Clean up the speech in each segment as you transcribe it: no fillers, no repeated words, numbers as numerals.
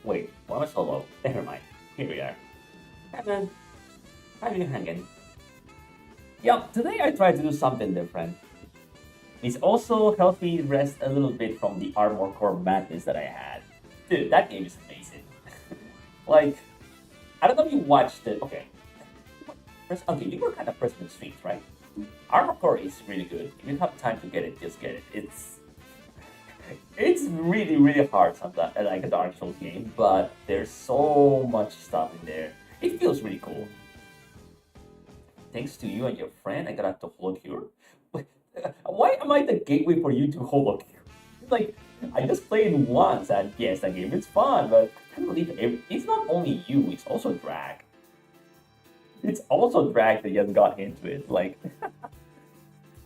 Wait, why am I so low? Never mind. Here we are. Hey man, how you hanging? Yeah, today I tried to do something different. It's also helped me rest a little bit from the Armor Core madness that I had. Dude, that game is amazing. Like, I don't know if you watched it. Okay. Okay, you were kind of pressing the streets, right? Armor Core is really good. If you have time to get it, just get it. It's really really hard sometimes, like a Dark Souls game, but there's so much stuff in there. It feels really cool. Thanks to you and your friend, I got to holo cure. Why am I the gateway for you to holo cure? Like, I just played once, and yes, that game is fun, but I can't believe it's not only you, it's also Drag. It's also Drag that just got into it. Like, I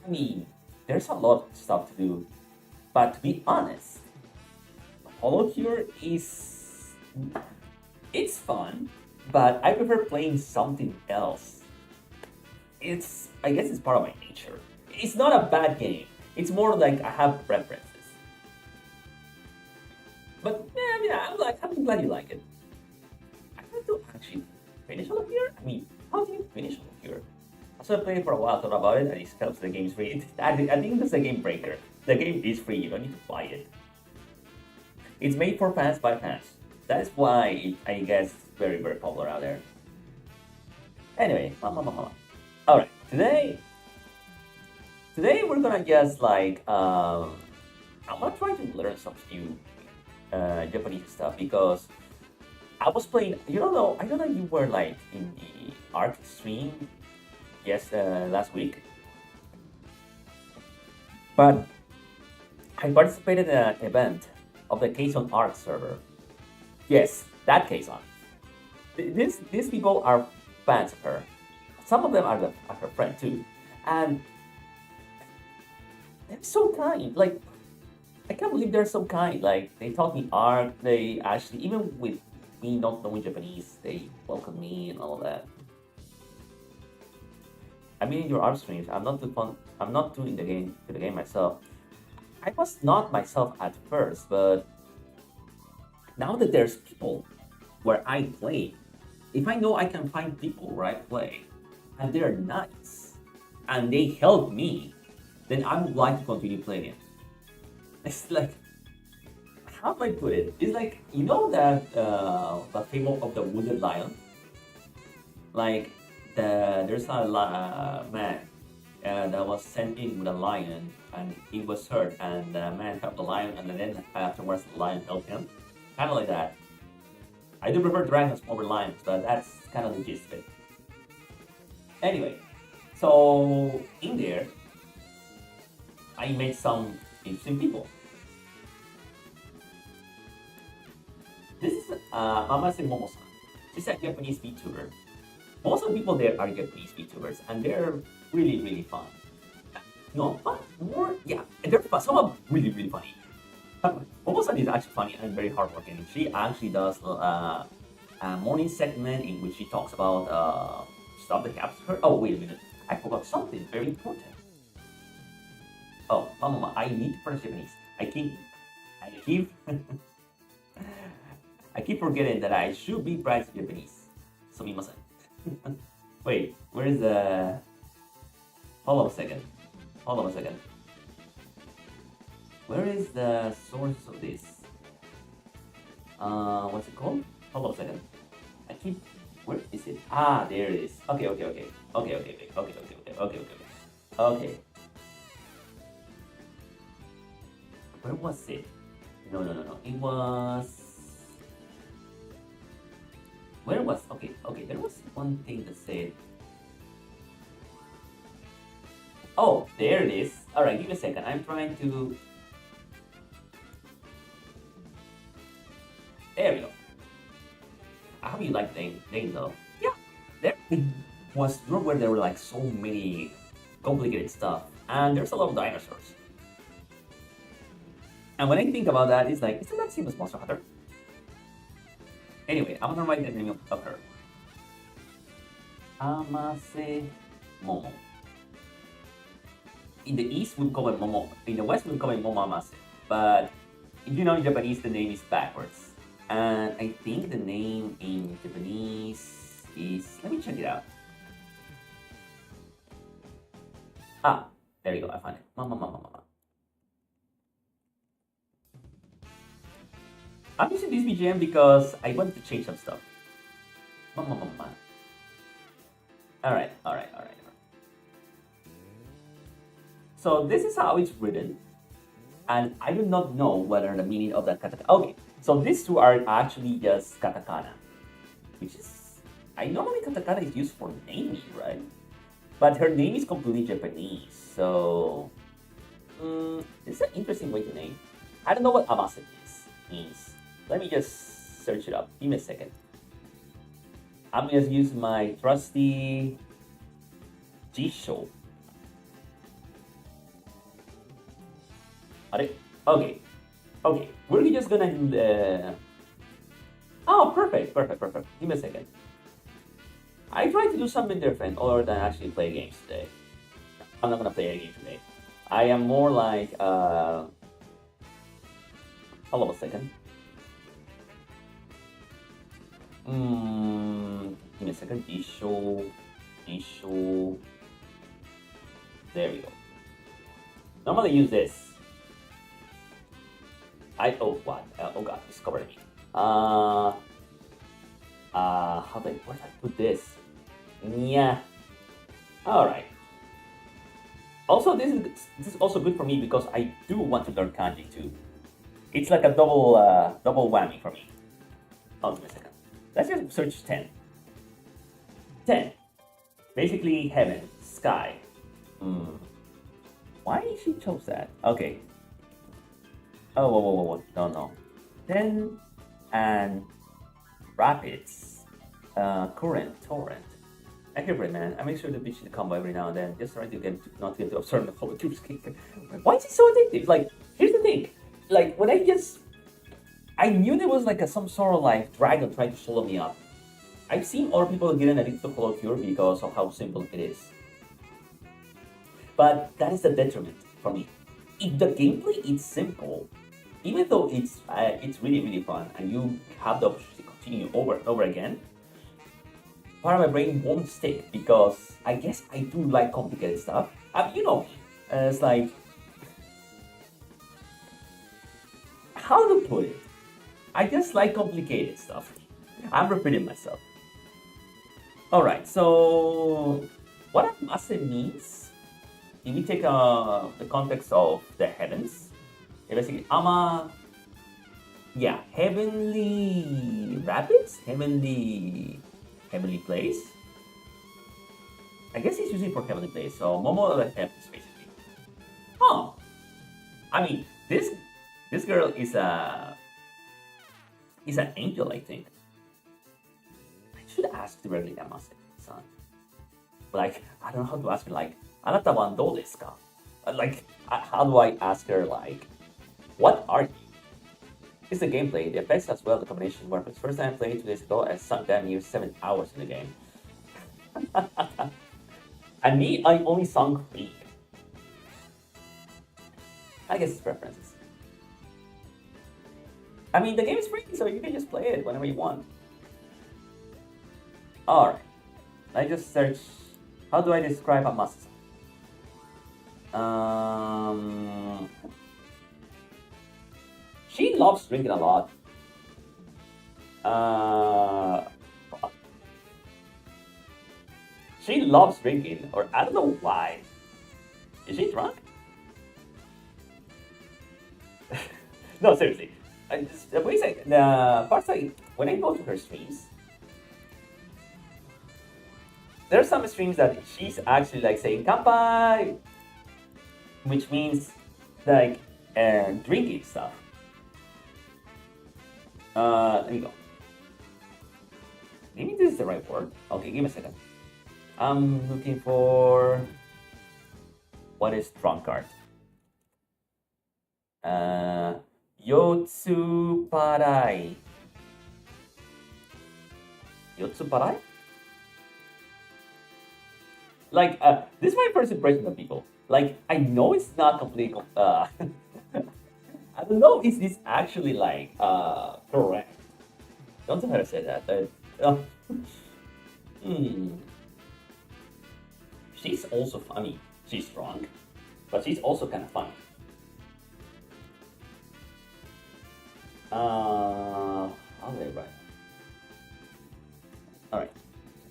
mean, there's a lot of stuff to do, but to be honest, holo cure is it's fun, but I prefer playing something else. I guess it's part of my nature. It's not a bad game. It's more like I have preferences. But yeah, I'm glad you like it. I have to actually finish all of here. I mean, how do you finish all of here? So I played it for a while, thought about it, and it helps the game's free. I think that's a game breaker. The game is free. You don't need to buy it. It's made for fans by fans. That is why I guess it's very very popular out there. Anyway, all right. Today we're gonna just like I'm gonna try to learn some few Japanese stuff because I was playing. You don't know. I don't know if you were like in the art stream. Yes, last week. But I participated in an event of the Kazon Art server. Yes, that Kazon. These people are fans of her. Some of them are her friend too, and they're so kind. Like, I can't believe they're so kind. Like, they taught me art. They actually, even with me not knowing Japanese, they welcomed me and all of that. I mean, in your art streams, I'm not too fun. I'm not too in the game myself. I was not myself at first, but now that there's people where I play, if I know I can find people where I play, and they're nice, and they help me, then I would like to continue playing it. It's like, how do I put it? It's like, you know that the fable of the wounded lion. Like, there's a man that was sent in with a lion, and he was hurt, and the man helped the lion, and then afterwards the lion helped him. Kind of like that. I do prefer dragons over lions, but that's kind of the gist of it. Anyway, so in there, I met some interesting people. This is Mamase Momo-san. She's a Japanese VTuber. Most of the people there are Japanese VTubers, and they're really, really fun. No, but more, yeah, they're fun. Some are really, really funny. Momo-san is actually funny and very hardworking. She actually does a morning segment in which she talks about stuff that happens to her. Oh, wait a minute. I forgot something very important. Oh, Mama, I need to learn Japanese. I keep, I keep forgetting that I should be practicing Japanese. Sumimasen. Wait, where is the? Hold on a second. Hold on a second. Where is the source of this? What's it called? Hold on a second. I keep. Where is it? Ah, there it is. Okay. Okay. Where was it? No. It was. Where was? Okay. There was one thing that said. Oh, there it is. All right, give me a second. I'm trying to. There we go. I hope you like the name though. Yeah. There was where there were like so many complicated stuff, and there's a lot of dinosaurs. And when I think about that, it's like, isn't that same as Monster Hunter? Anyway, I'm gonna write the name of her. Amase Momo. In the East, we call it Momo. In the West, we call it Momo Amase. But if you know in Japanese, the name is backwards. And I think the name in Japanese is, let me check it out. Ah, there you go, I found it. I'm using this BGM because I wanted to change some stuff. Alright. So this is how it's written. And I do not know whether the meaning of that katakana. Okay, so these two are actually just katakana. Which is, I normally katakana is used for naming, right? But her name is completely Japanese, so this is an interesting way to name. I don't know what amase means. Let me just search it up. Give me a second. I'm just using my trusty Jisho. Okay. We're just gonna. Oh, perfect. Give me a second. I tried to do something different other than actually play games today. I'm not gonna play a game today. I am more like hold on a second. Give me a second. Issue. There we go. Normally use this. Oh god, it's covering me. Where did I put this? Yeah. Alright. Also, this is also good for me because I do want to learn kanji too. It's like a double whammy for me. Hold on a second. Let's just search 10. 10. Basically heaven, sky. Why she chose that? Okay. Oh, whoa. No. 10 and rapids, current, torrent. I hear it, man. I make sure the bitch should come every now and then, just trying to not get to observe the whole VTubers. Why is it so addictive? Like, here's the thing. Like, when I knew there was like some sort of like dragon trying to swallow me up. I've seen other people getting addicted to Hollow Cure because of how simple it is. But that is the detriment for me. If the gameplay is simple, even though it's really fun and you have the opportunity to continue over and over again, part of my brain won't stick because I guess I do like complicated stuff. It's like, how to put it? I just like complicated stuff. I'm repeating myself. Alright, so what amase means, if we take the context of the heavens, basically heavenly rapids, heavenly place. I guess he's using for heavenly place, so Momo of the heavens basically. I mean, this girl is an angel, I think. I should ask directly Amase-san. Like, I don't know how to ask her, like, あなたはどうですか? Like, how do I ask her, like, what are you? It's the gameplay, the effects as well, the combination weapons. First time I played 2 days ago, I sunk down near 7 hours in the game. And me, I only sunk 3. I guess it's preferences. I mean, the game is free, so you can just play it whenever you want. Alright. I just search. How do I describe Amase? She loves drinking a lot. She loves drinking, or I don't know why. Is she drunk? No, seriously. The parts when I go to her streams, there are some streams that she's actually like saying "kanpai," which means like drinking stuff. Let me go. Maybe this is the right word. Okay, give me a second. I'm looking for what is drunkard. Yotsuparai. Yotsuparai? Like, this is my first impression of people. Like, I know it's not completely, I don't know if this actually, like, correct. Don't know how to say that. Uh, hmm. She's also funny. She's strong, but she's also kind of funny. How do I write? All right.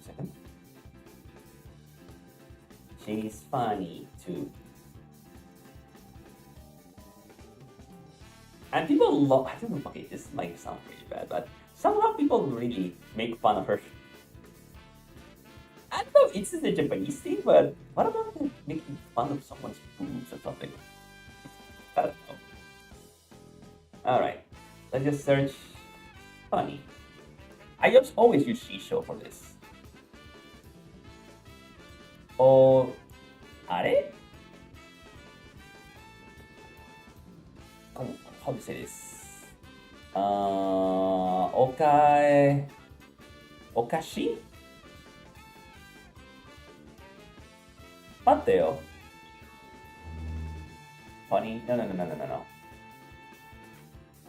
Second. She's funny too. And people love. I don't know. Okay, this might sound pretty bad, but somehow people really make fun of her. I don't know if it's a Japanese thing, but what about making fun of someone's boobs or something? I don't know. All right, let's just search funny. I just always use Shisho for this. Or, are? How do you say this? Okashi? 待ってよ。Funny? No. I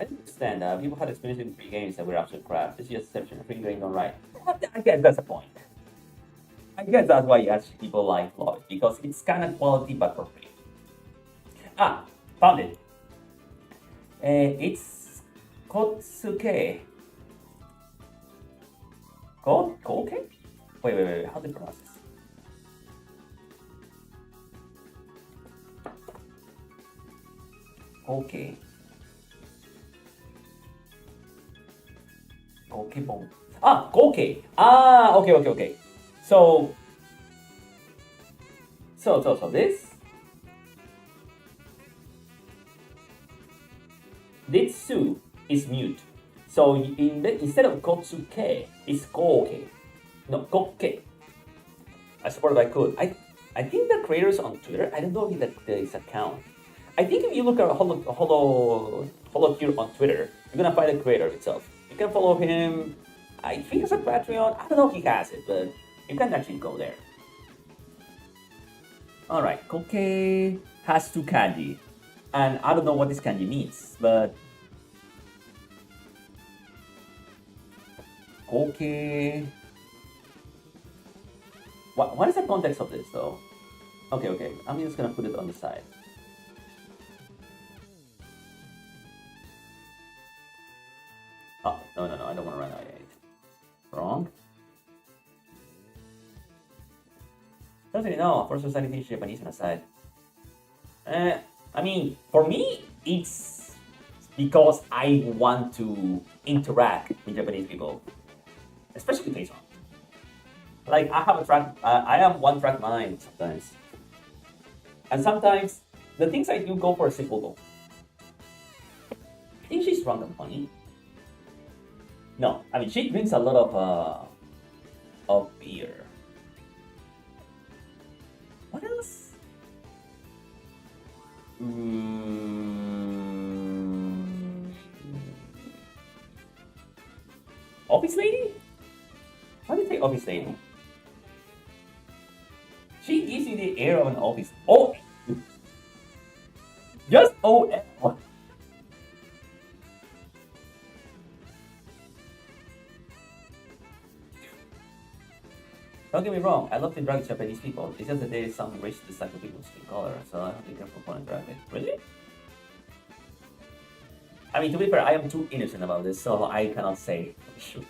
don't understand. People had experience in free games that were absolute crap. This is just exception. Free games don't right. I guess that's the point. I guess that's why actually people love it, because it's kind of quality but for free. Ah, found it. It's Kotsuke. Koke? Wait. How do you pronounce this? Okay. Pokeball. Ah, Goke. Ah, okay. So this Su is mute. So instead of Kotsuke, it's Goke. No, Goke. I suppose if I could. I think the creators on Twitter, I don't know if there is a count. I think if you look at Holo here on Twitter, you're gonna find the creator itself. You can follow him. I think it's a Patreon. I don't know if he has it, but you can actually go there. Alright, Koke has 2 kanji. And I don't know what this kanji means, but Koke. What is the context of this though? Okay. I'm just gonna put it on the side. Oh, no, I don't want to run out of it. Wrong. Doesn't really know. First society teach Japanese on the side. I mean, for me, it's because I want to interact with Japanese people, especially with Jason. Like, I am one track mind sometimes. And sometimes, the things I do go for a simple goal. I think she's strong and funny. No, I mean, she drinks a lot of beer. What else? Office lady? How do you say office lady? She gives you the air of an office. Oh, just OL. Don't get me wrong, I love to interact with Japanese people. It's just that there is some racist type of people's skin color, so I have to be careful when interacting. Really? I mean, to be fair, I am too innocent about this, so I cannot say for sure.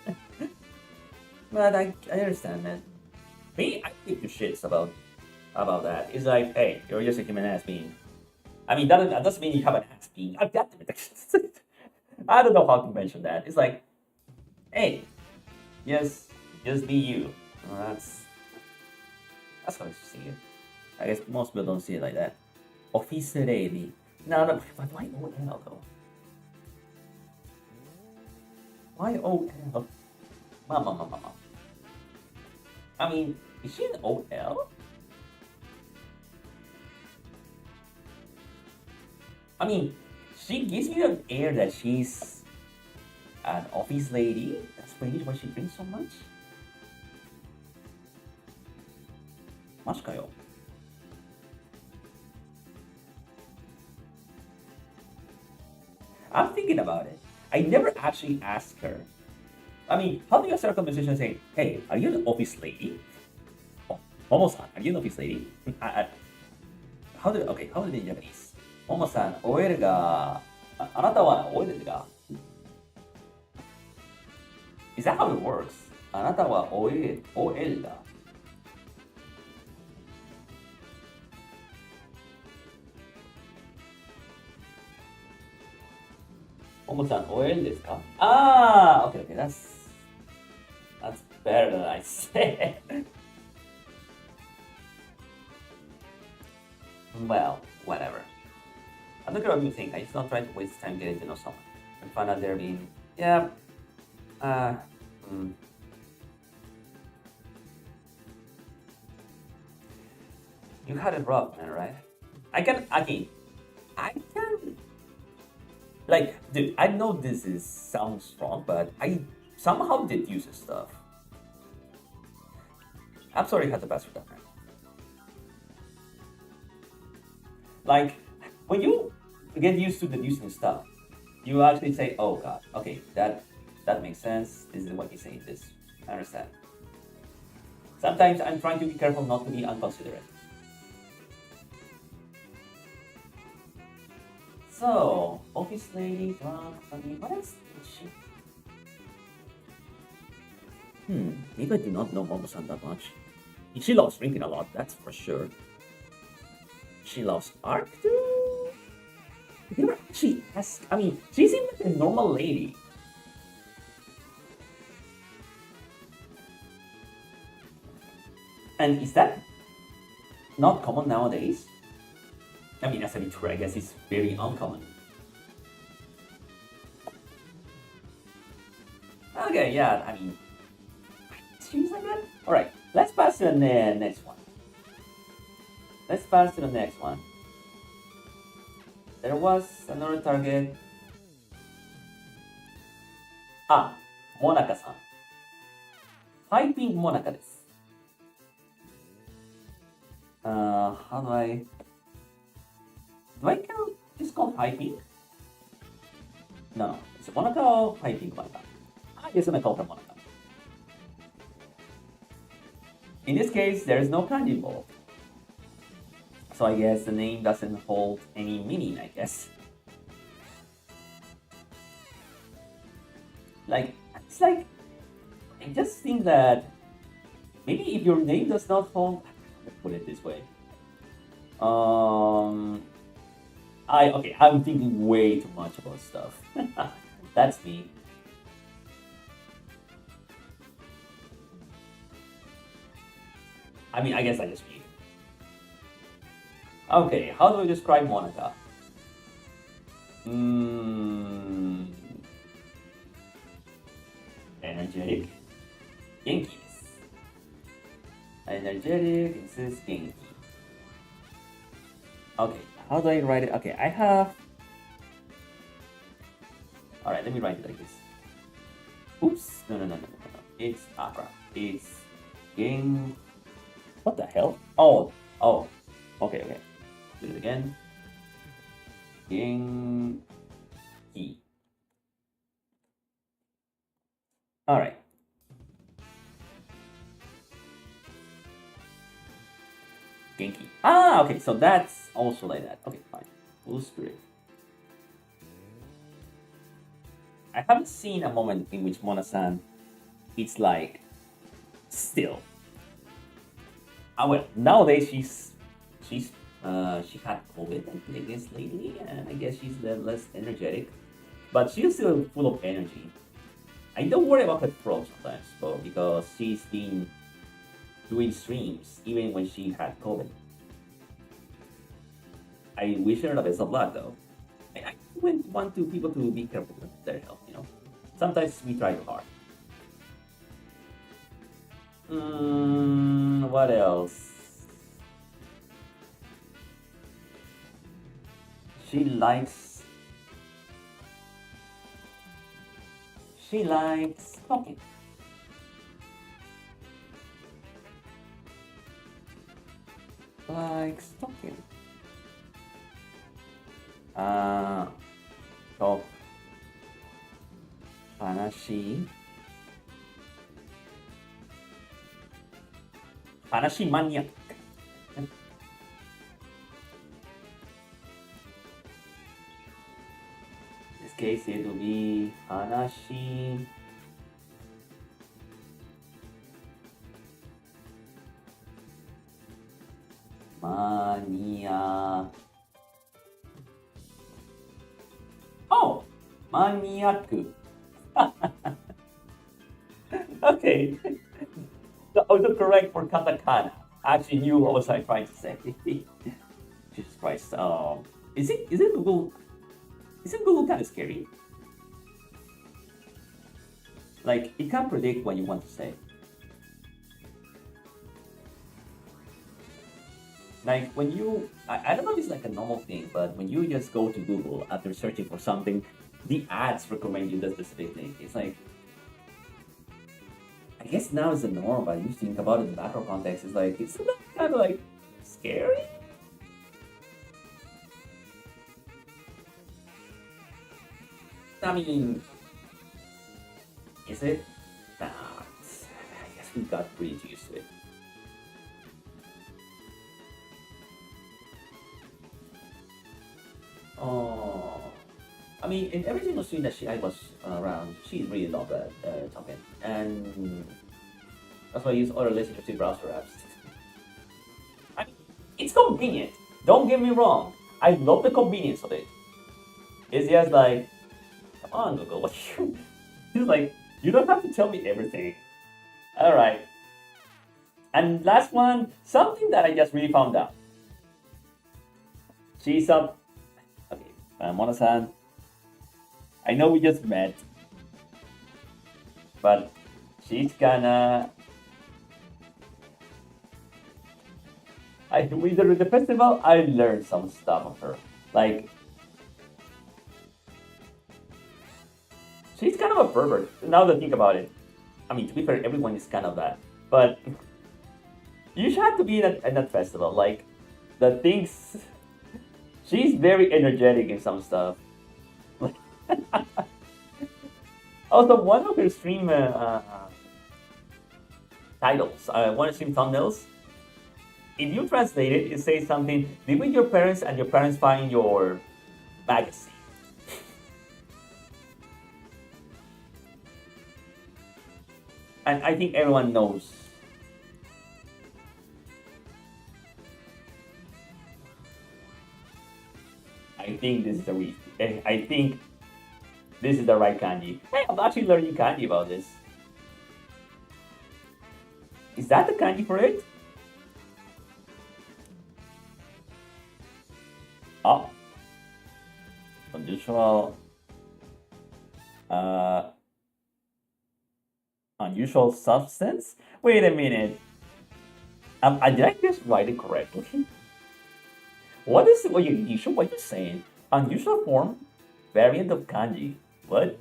But I understand, man. Me, I give two shits about that. It's like, hey, you're just a human ass being. I mean, that doesn't mean you have an ass being. I don't know how to mention that. It's like, hey, just be you. Well, that's how I see it. I guess most people don't see it like that. Office lady. No, but why OL though? Why OL? Mama. I mean, is she an OL? I mean, she gives me the air that she's an office lady. That's maybe why she drinks so much. マジかよ. I'm thinking about it. I never actually asked her I mean, how do you start a conversation saying, "Hey, are you an office lady?" Oh, Momo-san, are you an office lady? How do okay? How do they in Japanese? Momo-san, OL があなたは OL が Is that how it works? あなたは OL がMomo-san, OL ですか Ah, okay, okay, that's better than I said. Well, whatever. I'm not gonna do anything. I'm just not trying to waste time getting to know someone and find out they're being, yeah, uh, mm. You had it rough, man, right? I can, like, dude, I know sounds wrong, but I somehow did use this stuff. I'm sorry you had to pass through that, man. Like, when you get used to the using stuff, you actually say, "Oh God, okay, that makes sense. This is what he's saying. This, I understand." Sometimes I'm trying to be careful not to be inconsiderate. So, office lady, what else did she? Maybe I do not know Momo-san that much. She loves drinking a lot, that's for sure. She loves art too. She has, I mean, she seems like a normal lady. And is that not common nowadays? I mean, as a VTuber, I guess it's very uncommon. Okay, yeah, I mean, she's like that. Alright, let's pass to the next one. Let's pass to the next one. There was another target. Ah, Monaka-san. Hyping Monaka です。How do I count this called hyping? No, it's Monaka or hyping Monaka? I guess I'm gonna call her Monaka. In this case, there is no kanji involved. So I guess the name doesn't hold any meaning, I guess. Like, it's like, I just think that maybe if your name does not hold, let's put it this way. I'm thinking way too much about stuff. That's me. I mean, I guess I just read. Okay, how do I describe Monica? Energetic. Genki desu. Energetic, this is Genki. Okay, how do I write it? Okay, I have... Alright, let me write it like this. Oops, no. It's crap. It's Gen... What the hell? Oh, okay. Do it again. Genki. Alright. Genki. Ah, okay, so that's also like that. Okay, fine. Full spirit. I haven't seen a moment in which Mona-san it's like still. Well, nowadays she had COVID, I guess, lately, and I guess she's less energetic, but she's still full of energy. I don't worry about her throat sometimes, though, because she's been doing streams even when she had COVID. I wish her the best of luck, though. I wouldn't want people to be careful with their health, you know. Sometimes we try too hard. What else? She likes talking. Likes talking. Talk. 話 Hanashi maniac. In this case, it will be Hanashi Mania. Oh, Maniaku. Okay. The autocorrect for katakana. I actually knew what was I trying to say. Jesus Christ. Is it Google? Isn't Google kind of scary? Like it can't predict what you want to say. Like when I don't know if it's like a normal thing, but when you just go to Google after searching for something, the ads recommend you the specific thing. It's like, I guess now it's the norm, but I used to think about it in the macro context. It's like, isn't that kind of like scary? I mean, is it? Nah, I guess we got pretty used to it. Oh, I mean, in every single scene that I was around, she really loved that talking, and that's why I use other listeners to browser apps. I mean, it's convenient. Don't get me wrong. I love the convenience of it. It's just like, come on, Google, what you? It's like you don't have to tell me everything. All right. And last one, something that I just really found out. She's up. Okay, Mona-san. I know we just met, but she's gonna. With the festival, I learned some stuff of her. Like, she's kind of a pervert. Now that I think about it, I mean, to be fair, everyone is kind of that. But you should have to be in that festival. Like, the things. She's very energetic in some stuff. Also, one of her stream titles, one of stream thumbnails, if you translate it, it says something, live with your parents and your parents find your magazine. And I think everyone knows. I think this is I think this is the right kanji. Hey, I'm actually learning kanji about this. Is that the kanji for it? Oh. Unusual. Unusual substance? Wait a minute. Did I just write it correctly? What is what you're saying? Unusual form, variant of kanji. What?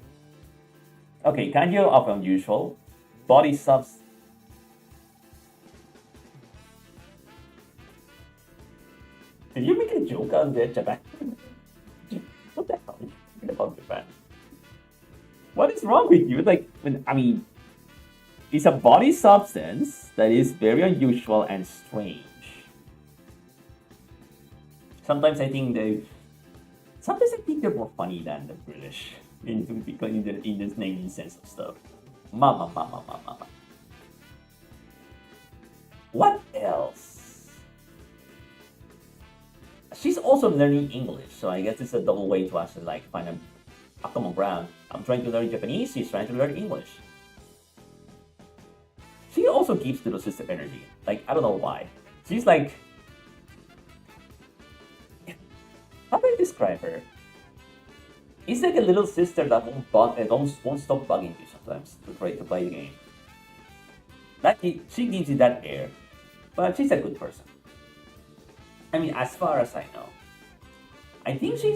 Okay, kanji of unusual, body subs. Did you make a joke on the Japan? What the hell are you talking about Japan? What is wrong with you? Like, it's a body substance that is very unusual and strange. Sometimes I think they're more funny than the British in this naming sense of stuff. Mama. What else? She's also learning English, so I guess it's a double way to actually like find a common ground. I'm trying to learn Japanese, she's trying to learn English. She also keeps little sister energy. Like, I don't know why. She's like, how do I describe her? It's like a little sister that won't stop bugging you sometimes to try to play the game. She gives you that air, but she's a good person. I mean, as far as I know, I think she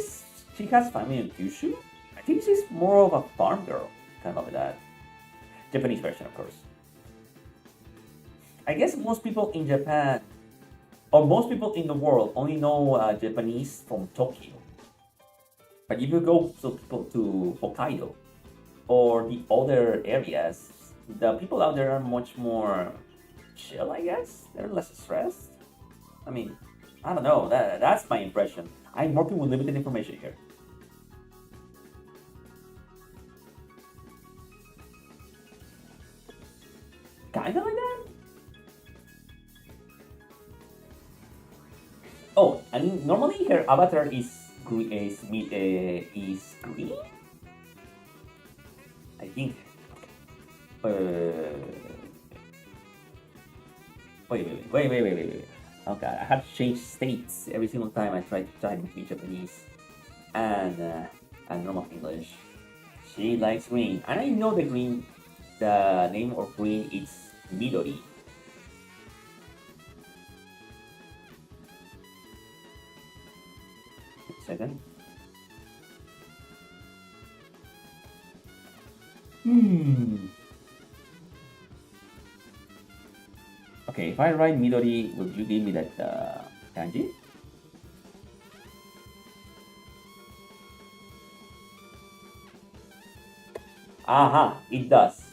has family in Kyushu. I think she's more of a farm girl, kind of like that. Japanese version, of course. I guess most people in Japan, or most people in the world, only know Japanese from Tokyo. But if you go to Hokkaido or the other areas, the people out there are much more chill, I guess. They're less stressed. I mean, I don't know. That's my impression. I'm working with limited information here. Kinda like that. Oh, and normally her avatar is green. Is green. I think. Wait. Okay, I have to change states every single time I try to type between Japanese and normal English. She likes green, and I know the green. The name of green is Midori. Second. Okay, if I write Midori, would you give me that kanji? Aha, it does.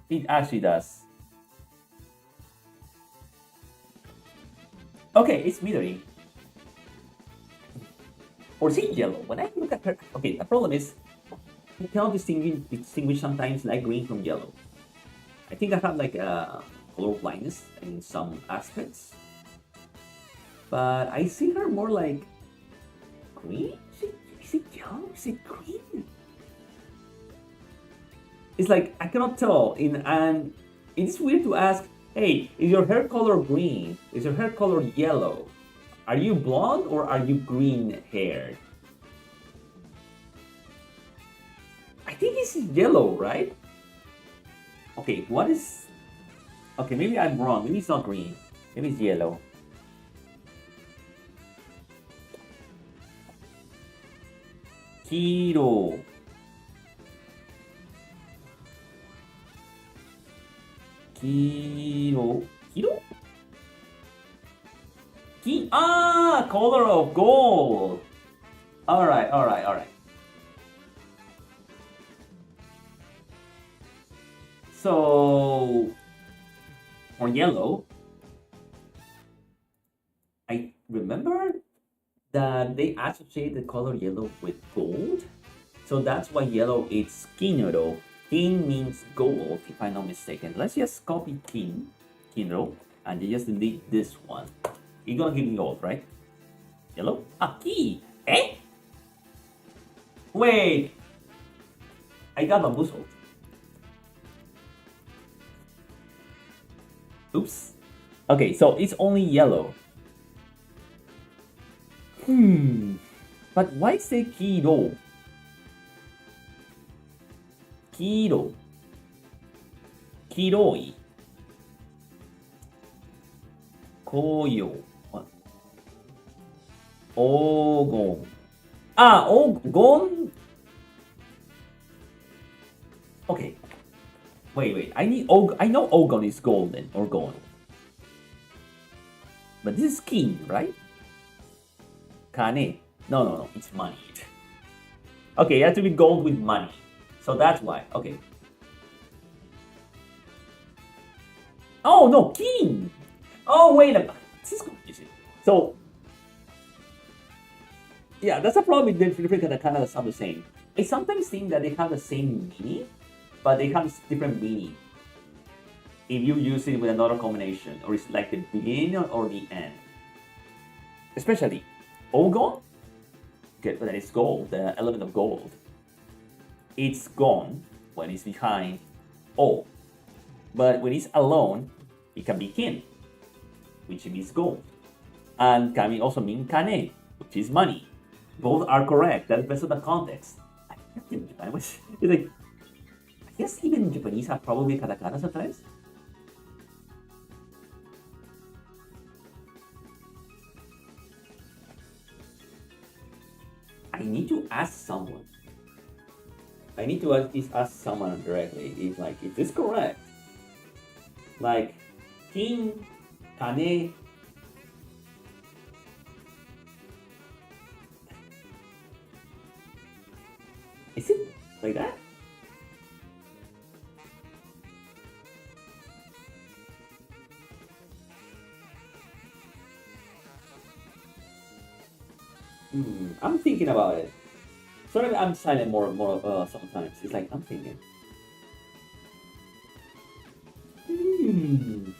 It actually does. Okay, it's Midori. Or say yellow. When I look at her, okay, the problem is you cannot distinguish sometimes light green from yellow. I think I have like a color blindness in some aspects, but I see her more like green. Is it yellow? Is it green? It's like I cannot tell. And it's weird to ask, hey, is your hair color green? Is your hair color yellow? Are you blonde or are you green haired? I think it's yellow, right? Okay, what is... Okay, maybe I'm wrong. Maybe it's not green. Maybe it's yellow. Kiro. Kiro. Color of gold. All right. So, for yellow, I remember that they associate the color yellow with gold. So that's why yellow is kinro. Kin means gold, if I'm not mistaken. Let's just copy kinro, and just delete this one. You're gonna give me gold, right? Yellow? Key! Eh? Wait! I got bamboozled. Oops. Okay, so it's only yellow. But why say kiro? Kiro. Kiroi. Koyo. What? Ogon. Ogon? Okay. Wait. I know Ogon is golden or gold. But this is king, right? Kane. No. It's money. Okay, it has to be gold with money. So that's why. Okay. Oh, no. King. Oh, wait a minute. This is confusing. So, yeah, that's a problem with different katakana that sound the same. I sometimes think that they have the same meaning, but they have different meaning if you use it with another combination, or it's like the beginning or the end. Especially Ogon, okay, that is gold, the element of gold. It's gone when it's behind O, but when it's alone, it can be kin, which means gold, and can also mean kane, which is money. Both are correct. That depends on the context. I think in Japan, it's like, I guess even Japanese have probably katakana sometimes. I need to ask someone. I need to ask someone directly. Is like, is this correct? Like, kin, kane. Is it like that? I'm thinking about it. Sorry, I'm silent more sometimes. It's like I'm thinking. Hmm.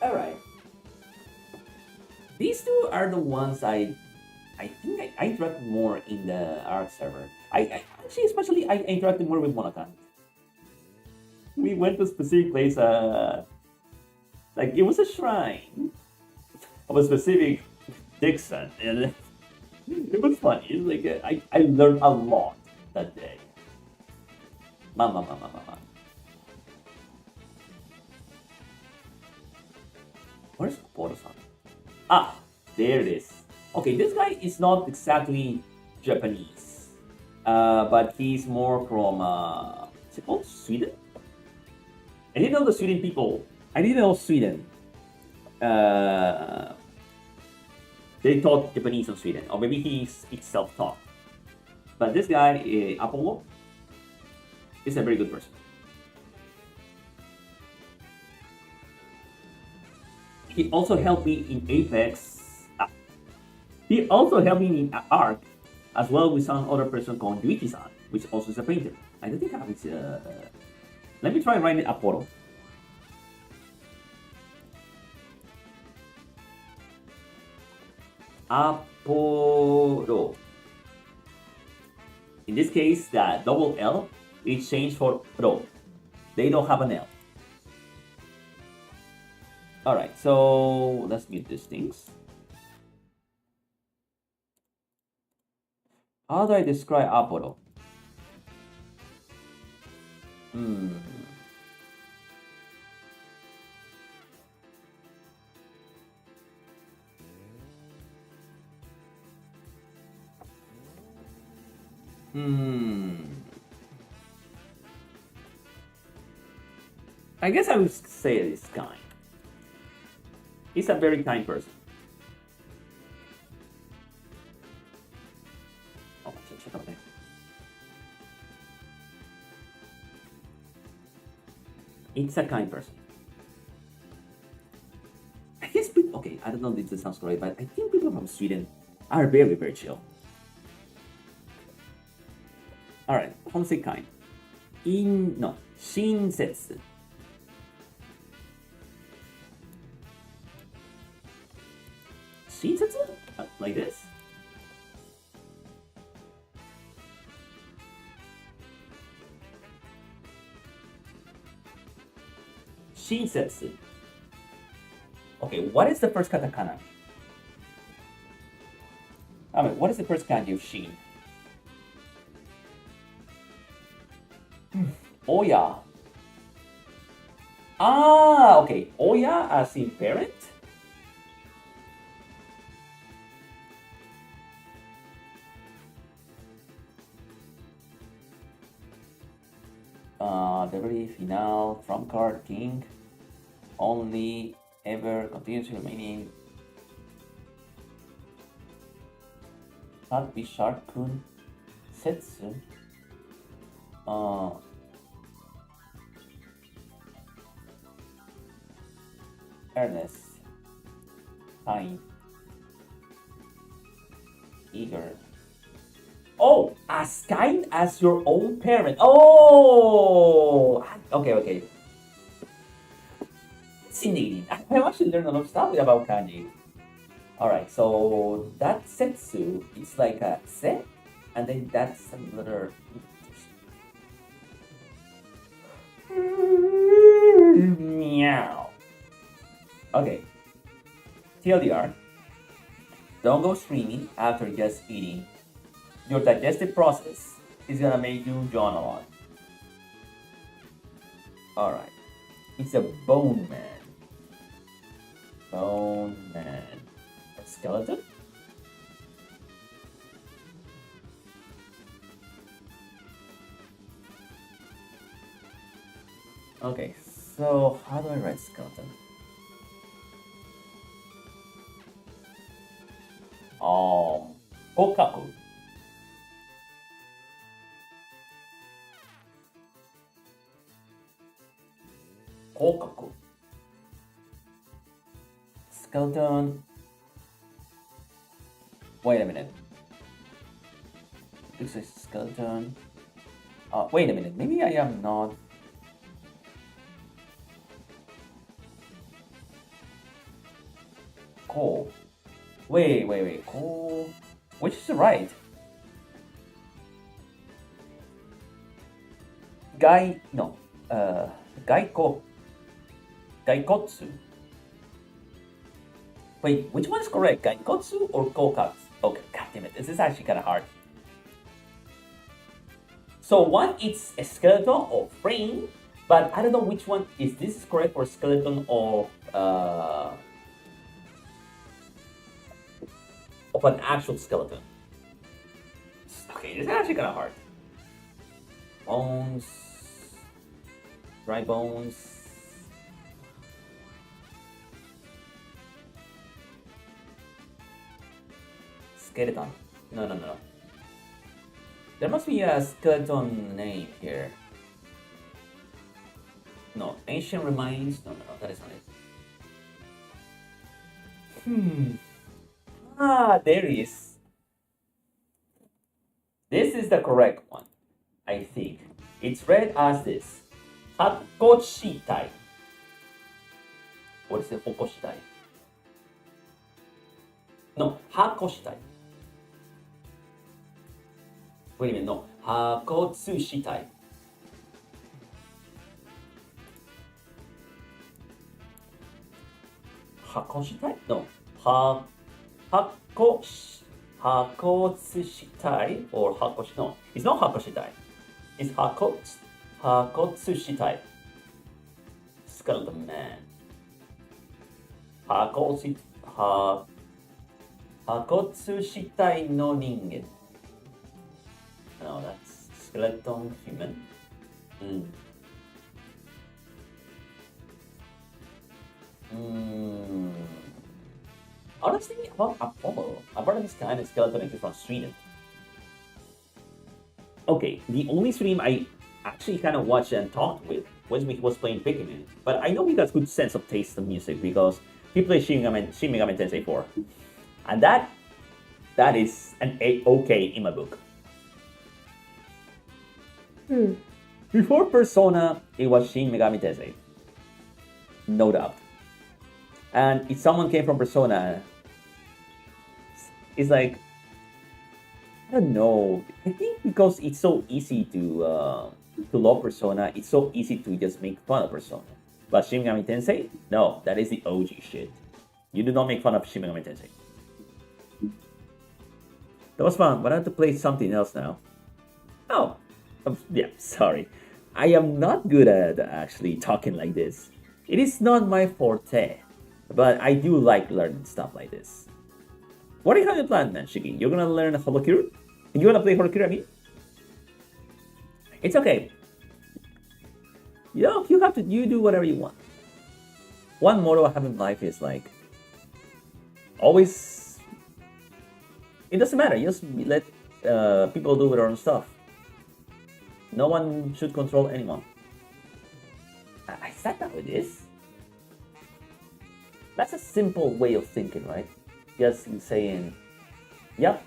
All right. These two are the ones I think I interact more in the ARC server. I actually especially I interacted more with Monacan. We went to a specific place. Like it was a shrine of a specific Dixon, and it was funny. It's like I learned a lot that day. Mama, mama, mama. Where's Poro-san? Ah, there it is. Okay, this guy is not exactly Japanese, but he's more from is it called Sweden? I didn't know the Sweden people. I didn't know Sweden. Uh, they taught Japanese in Sweden, or maybe he speaks self-taught. But this guy, Apollo, is a very good person. He also helped me in Apex. He also helped me in Arc, as well with some other person called Yuichi-san, which also is a painter. I don't think I have his. Let me try writing Apollo. Apollo. In this case, the double L is changed for Ro. They don't have an L. Alright, so let's mute these things. How do I describe Apollo? Hmm. I guess I would say it's kind. He's a very kind person. Oh, check out there. It's a kind person. I guess people, okay, I don't know if this sounds correct, but I think people from Sweden are very, very chill. Alright, how to say kind? No, shinsetsu. Shinsetsu? Like this? Shinsetsu. Okay, what is the first katakana? I mean, what is the first kanji of Shin? Oya. Ah, okay. Oya as in parent? Delivery, final, trump card, king. Only ever continues remaining. Can't be shark kun. Setsu. Earnest. Kind. Eager. Oh, as kind as your own parent. Oh, okay. Fascinating. I've actually learned a lot of stuff about kanji. All right, so that setsu is like a se, and then that's another. Meow. Okay. TLDR. Don't go screaming after just eating. Your digestive process is gonna make you yawn a lot. Alright. It's a bone man. Bone man. A skeleton? Okay, so how do I write skeleton? Kokaku. Kokaku. Skeleton. Wait a minute. This is skeleton. Wait a minute. Maybe I am not. Ko. Wait. Ko. Which is right? Gai. No. Gaiko. Gaikotsu. Wait, which one is correct? Gaikotsu or Kokatsu? Okay, god damn it. This is actually kind of hard. So one is a skeleton or frame, but I don't know which one is this correct for skeleton or of an actual skeleton. Okay, this is actually kind of hard. Bones, dry bones. Skeleton. No. There must be a skeleton name here. No, ancient remains. No, that is not it. There is. This is the correct one, I think. It's read as this. Hakoshitai. What is it? Hokoshitai? No, Hakoshitai. Wait a minute, no. Hakotsushitai. Hakoshitai? No. Hakotsushitai or Hakoshi. No, it's not Hakoshitai. It's Hakotsushitai. Skeleton man. Hakotsushitai no ningen. No, that's skeleton human. Honestly, about Apollo, I've heard of this kind of skeleton is from Sweden. Okay, the only stream I actually kind of watched and talked with was when he was playing Pikmin. But I know he has good sense of taste of music because he plays Shin Megami Tensei 4. And that is an A-okay in my book. Before Persona, it was Shin Megami Tensei. No doubt. And if someone came from Persona, it's like, I don't know. I think because it's so easy to love Persona, it's so easy to just make fun of Persona. But Shin Megami Tensei, no, that is the OG shit. You do not make fun of Shin Megami Tensei. That was fun, but I have to play something else now. Oh, yeah, sorry. I am not good at actually talking like this. It is not my forte, but I do like learning stuff like this. What do you have in plan, man, Shiki? You're gonna learn Holokuru? You wanna play Holokuru, I mean? It's okay. You know, you do whatever you want. One motto I have in life is like, always, it doesn't matter, just let people do their own stuff. No one should control anyone. I sat down with this. That's a simple way of thinking, right? Just saying, yeah,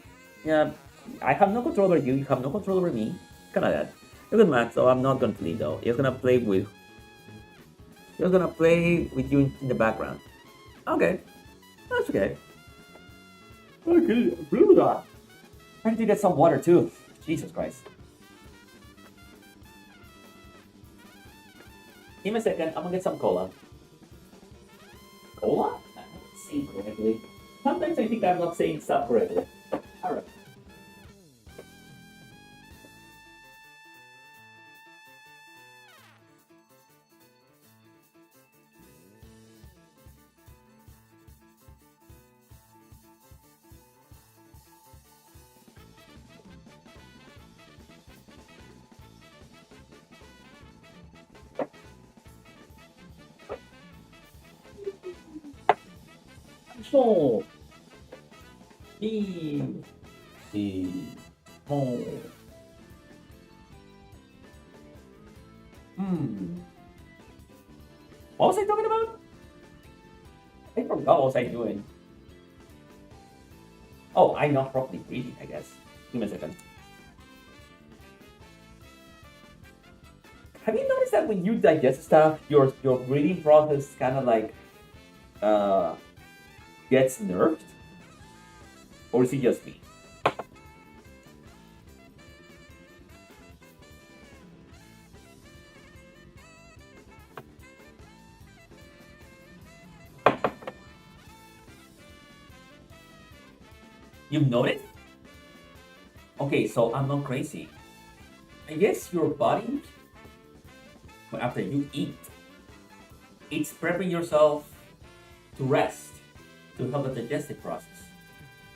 I have no control over you, you have no control over me. Kind of that. You're good, Matt, so I'm not going to leave though. You're gonna play with you in the background. Okay, that's okay. Okay, I need to get some water too. Jesus Christ. Give me a second, I'm gonna get some cola. Cola? I'm not saying correctly. Sometimes I think I'm not saying stuff correctly. Alright. ほう、いほう。Hmm. What was I talking about? I forgot what was I doing. Oh, I'm not properly breathing, I guess. Give me a second. Have you noticed that when you digest stuff, your breathing process kind of like uh gets nerfed? Or is it just me? You've noticed? Okay, so I'm not crazy. I guess your body, after you eat, it's prepping yourself to rest, to help the digestive process.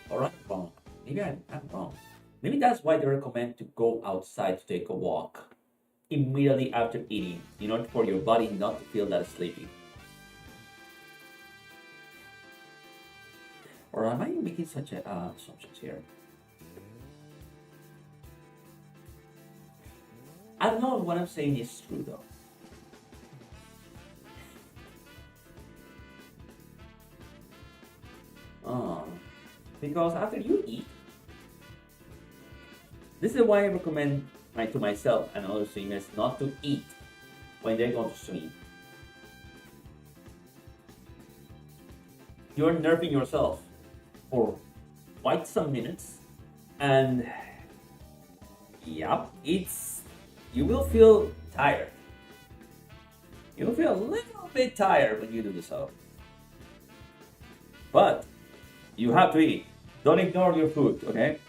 Or I'm wrong. Maybe I'm wrong. Maybe that's why they recommend to go outside to take a walk immediately after eating, in order for your body not to feel that sleepy. Or am I making such a assumptions here? I don't know if what I'm saying is true though. Because after you eat, this is why I recommend to myself and other swimmers not to eat when they're going to swim. You're nerving yourself for quite some minutes, and yep, you will feel tired. You will feel a little bit tired when you do this. But you have to eat. Don't ignore your food, okay?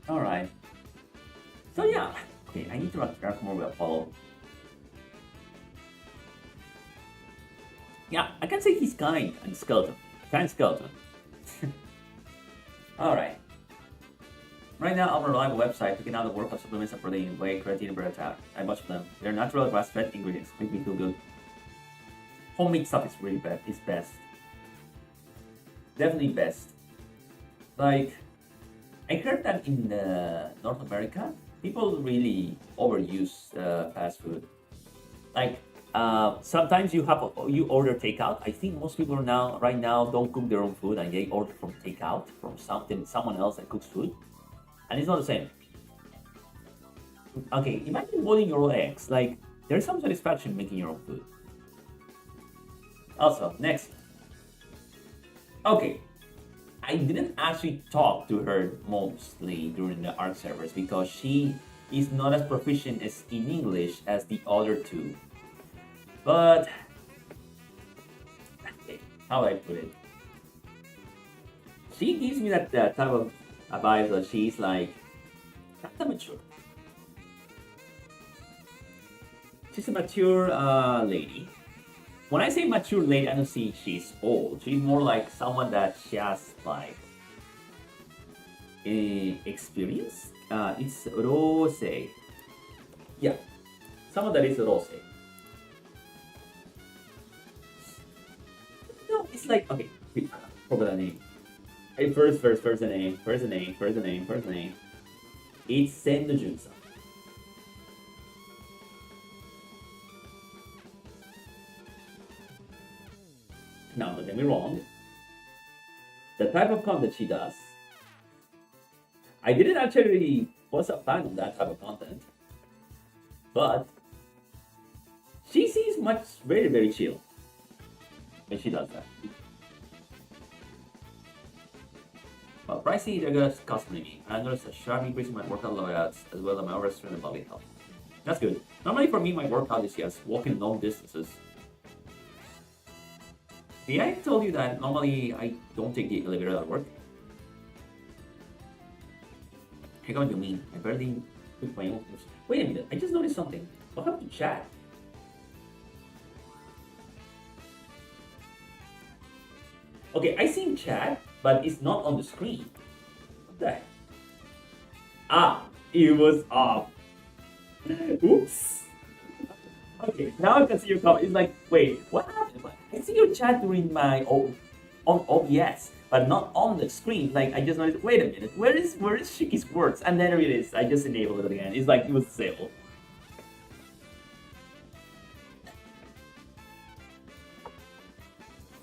All right. So yeah, okay, I need to interact more with Apollo. Yeah, I can say he's kind and skeleton. Kind skeleton. All right. Right now, I'm on a reliable website picking out the workout supplements and protein, whey, creatine, and beta. I much of them. They're natural grass-fed ingredients. Make me feel good. Homemade stuff is really best. It's best. Definitely best. Like, I heard that in North America, people really overuse fast food. Like, sometimes you order takeout. I think most people right now don't cook their own food and they order from takeout from someone else that cooks food. And it's not the same. Okay, imagine boiling your own eggs. Like, there's some satisfaction making your own food. Also, next. Okay, I didn't actually talk to her mostly during the ARC servers because she is not as proficient as in English as the other two. But, how do I put it? She gives me that type of vibe that she's like, not that mature. She's a mature lady. When I say mature lady, I don't see she's old. She's more like someone that she has like experience. It's rose. Yeah, someone that is rose. No, it's like okay. Forgot the name. Hey, first the name. It's Sendo Junsa. Now, don't get me wrong. The type of content she does, I didn't actually was a fan of that type of content, but she seems very, very chill when she does that. Well, pricey regular cost me. I noticed a sharp increase in my workout loadouts as well as my restaurant and body health. That's good. Normally for me, my workout is just walking long distances. See, I told you that normally I don't take the elevator at work. Hey, what do you mean? I barely took my own. Wait a minute, I just noticed something. What happened to chat? Okay, I seen chat, but it's not on the screen. What the heck? Ah, it was off. Oops. Okay, now I can see your comment. It's like, wait, what happened? I see your chat during my on OBS, but not on the screen. Like I just noticed. Wait a minute, where is Shiki's words? And there it is. I just enabled it again. It's like it was disabled.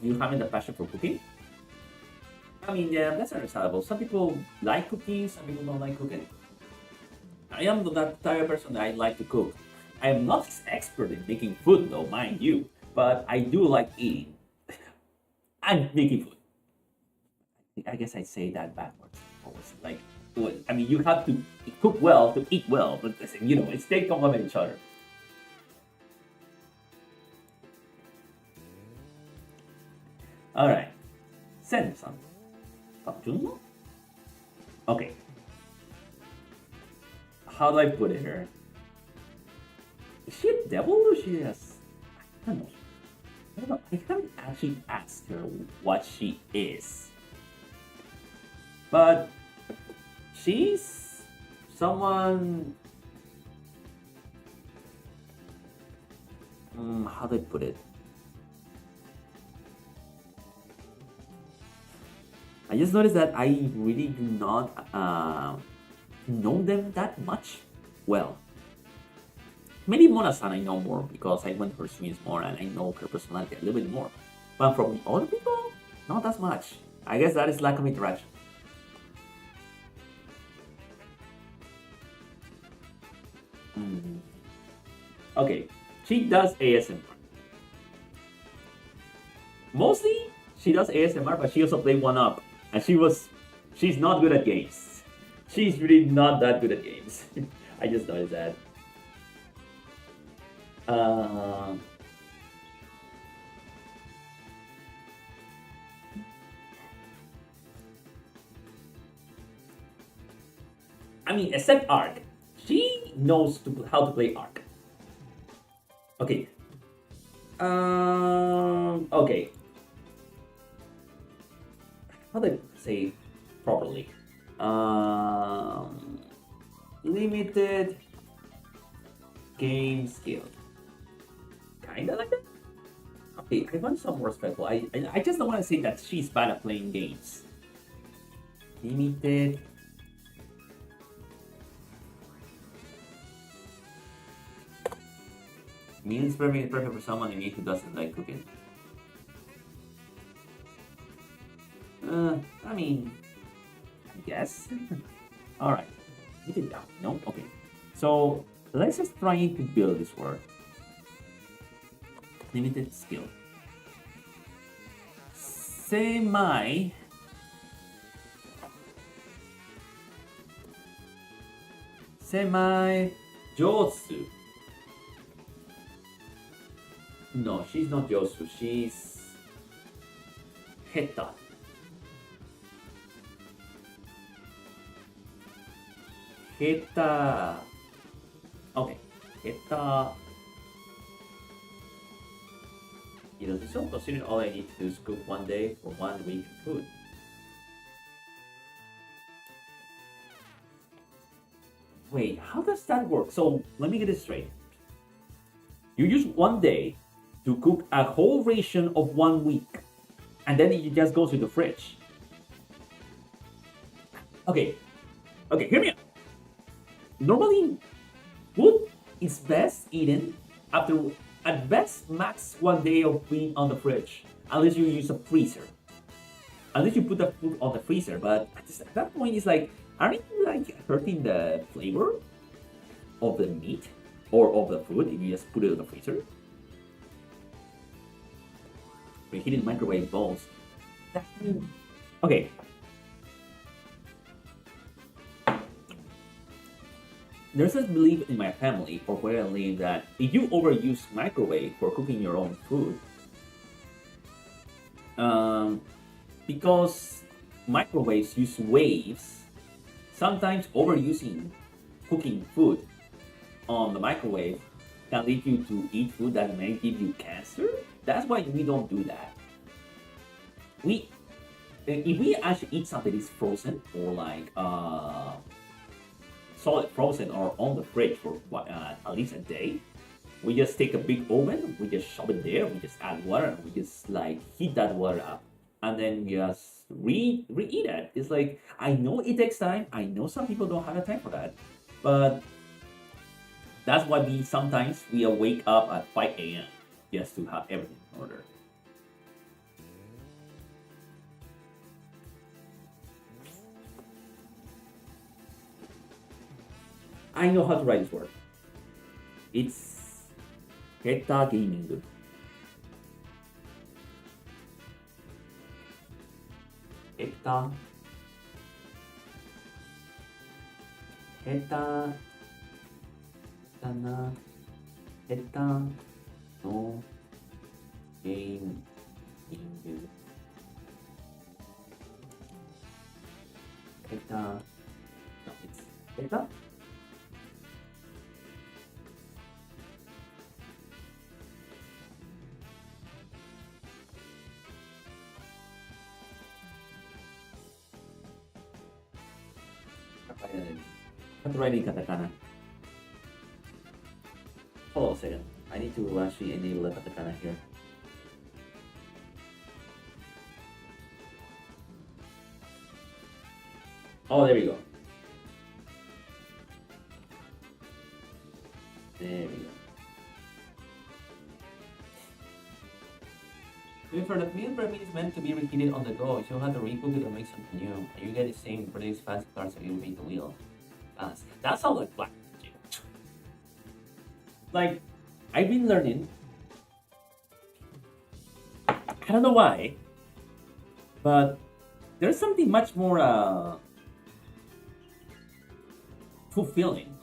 You having the passion for cooking? I mean, yeah, that's understandable. Some people like cooking, some people don't like cooking. I am that type of person that I like to cook. I am not expert in making food, though, mind you, but I do like eating and making food. I guess I say that backwards. Always like, I mean, you have to cook well to eat well, but you know, it's they complement each other. All right, Sen-san. Junmo? Okay. How do I put it here? Is she a devil or is she just... I don't know. I don't know. I haven't actually asked her what she is. But she's someone... how do I put it? I just noticed that I really do not know them that much well. Maybe Mona-san I know more because I went to her streams more and I know her personality a little bit more. But from the other people, not as much. I guess that is lack of interaction. Okay, she does ASMR. Mostly, she does ASMR, but she also played 1UP. And she's not good at games. She's really not that good at games. I just noticed that. I mean, except Ark. She knows how to play Ark. Okay. Okay. How do I say properly? Limited game skill. Kinda like that? Okay, I want some more respectful. I just don't want to say that she's bad at playing games. Limited. Means perfect for someone in it who doesn't like cooking. I mean, I guess. Alright. Put it down. No? Okay. So, let's just try to build this word. Limited skill. Semi. Jotsu. No, she's not Jotsu. She's Heta. Heta. Okay. Heta. You know, so considering all I need to do is cook one day for 1 week food. Wait, how does that work? So let me get this straight. You use 1 day to cook a whole ration of 1 week, and then it just goes to the fridge. Okay, hear me out. Normally, food is best eaten after at best max 1 day of being on the fridge, unless you use a freezer. Unless you put the food on the freezer, but at that point it's like, aren't you like hurting the flavor of the meat or of the food if you just put it in the freezer? Reheating microwave bowls. Okay. There's a belief in my family, or where I live, that if you overuse microwave for cooking your own food, because microwaves use waves, sometimes overusing cooking food on the microwave can lead you to eat food that may give you cancer. That's why we don't do that. If we actually eat something that is frozen or like solid frozen or on the fridge for at least a day. We just take a big oven, we just shove it there, we just add water, and we just like heat that water up, and then just reheat it. It's like I know it takes time. I know some people don't have the time for that, but that's why we sometimes we wake up at 5 a.m. just to have everything in order. I know how to write this word. It's Heta Gaming. Heta. Heta. Heta. Heta. No. Gaming. Heta. No, it's Heta. How to write in katakana? Hold on a second. I need to actually enable the katakana here. Oh, there we go. There we go. For the meal pyramid is meant to be reheated on the go. You don't have to recook it or make something new. And you get the same for these fast cars that you make the wheel. That sounds like black magic. Like, I've been learning. I don't know why, but there's something much more fulfilling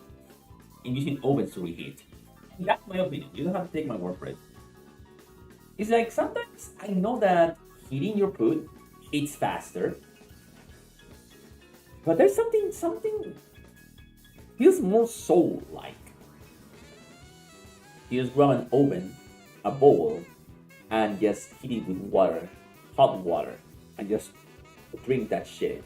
in using ovens to reheat. That's my opinion. You don't have to take my word for it. It's like sometimes I know that heating your food it's faster, but there's something feels more soul-like. You just grab an oven, a bowl, and just heat it with water, hot water, and just drink that shit.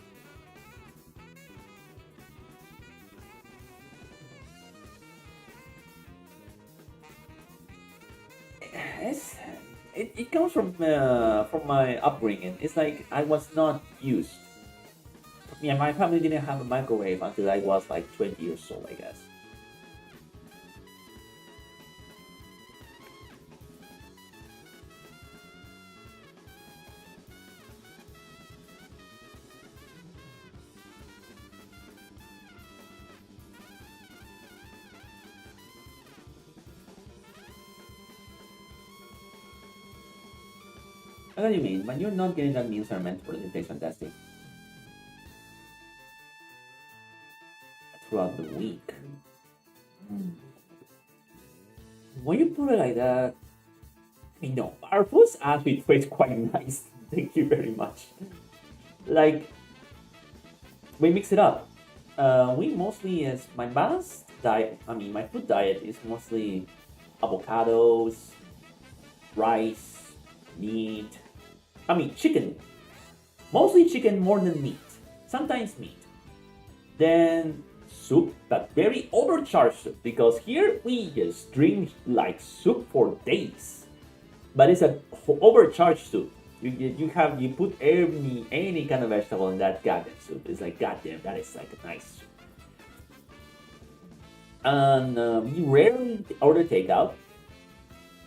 It comes from my upbringing. It's like I was not used. Yeah, my family didn't have a microwave until I was like 20 years old, I guess. What do you mean? When you're not getting that meals are meant for the taste testing throughout the week. When you put it like that, I know our foods actually taste quite nice. Thank you very much. Like we mix it up. We mostly is my balanced diet. I mean, my food diet is mostly avocados, rice, meat. I mean, chicken. Mostly chicken more than meat. Sometimes meat. Then soup, but very overcharged soup because here we just drink like soup for days. But it's a overcharged soup. You put any kind of vegetable in that goddamn soup. It's like goddamn, that is like a nice soup. And we rarely order takeout,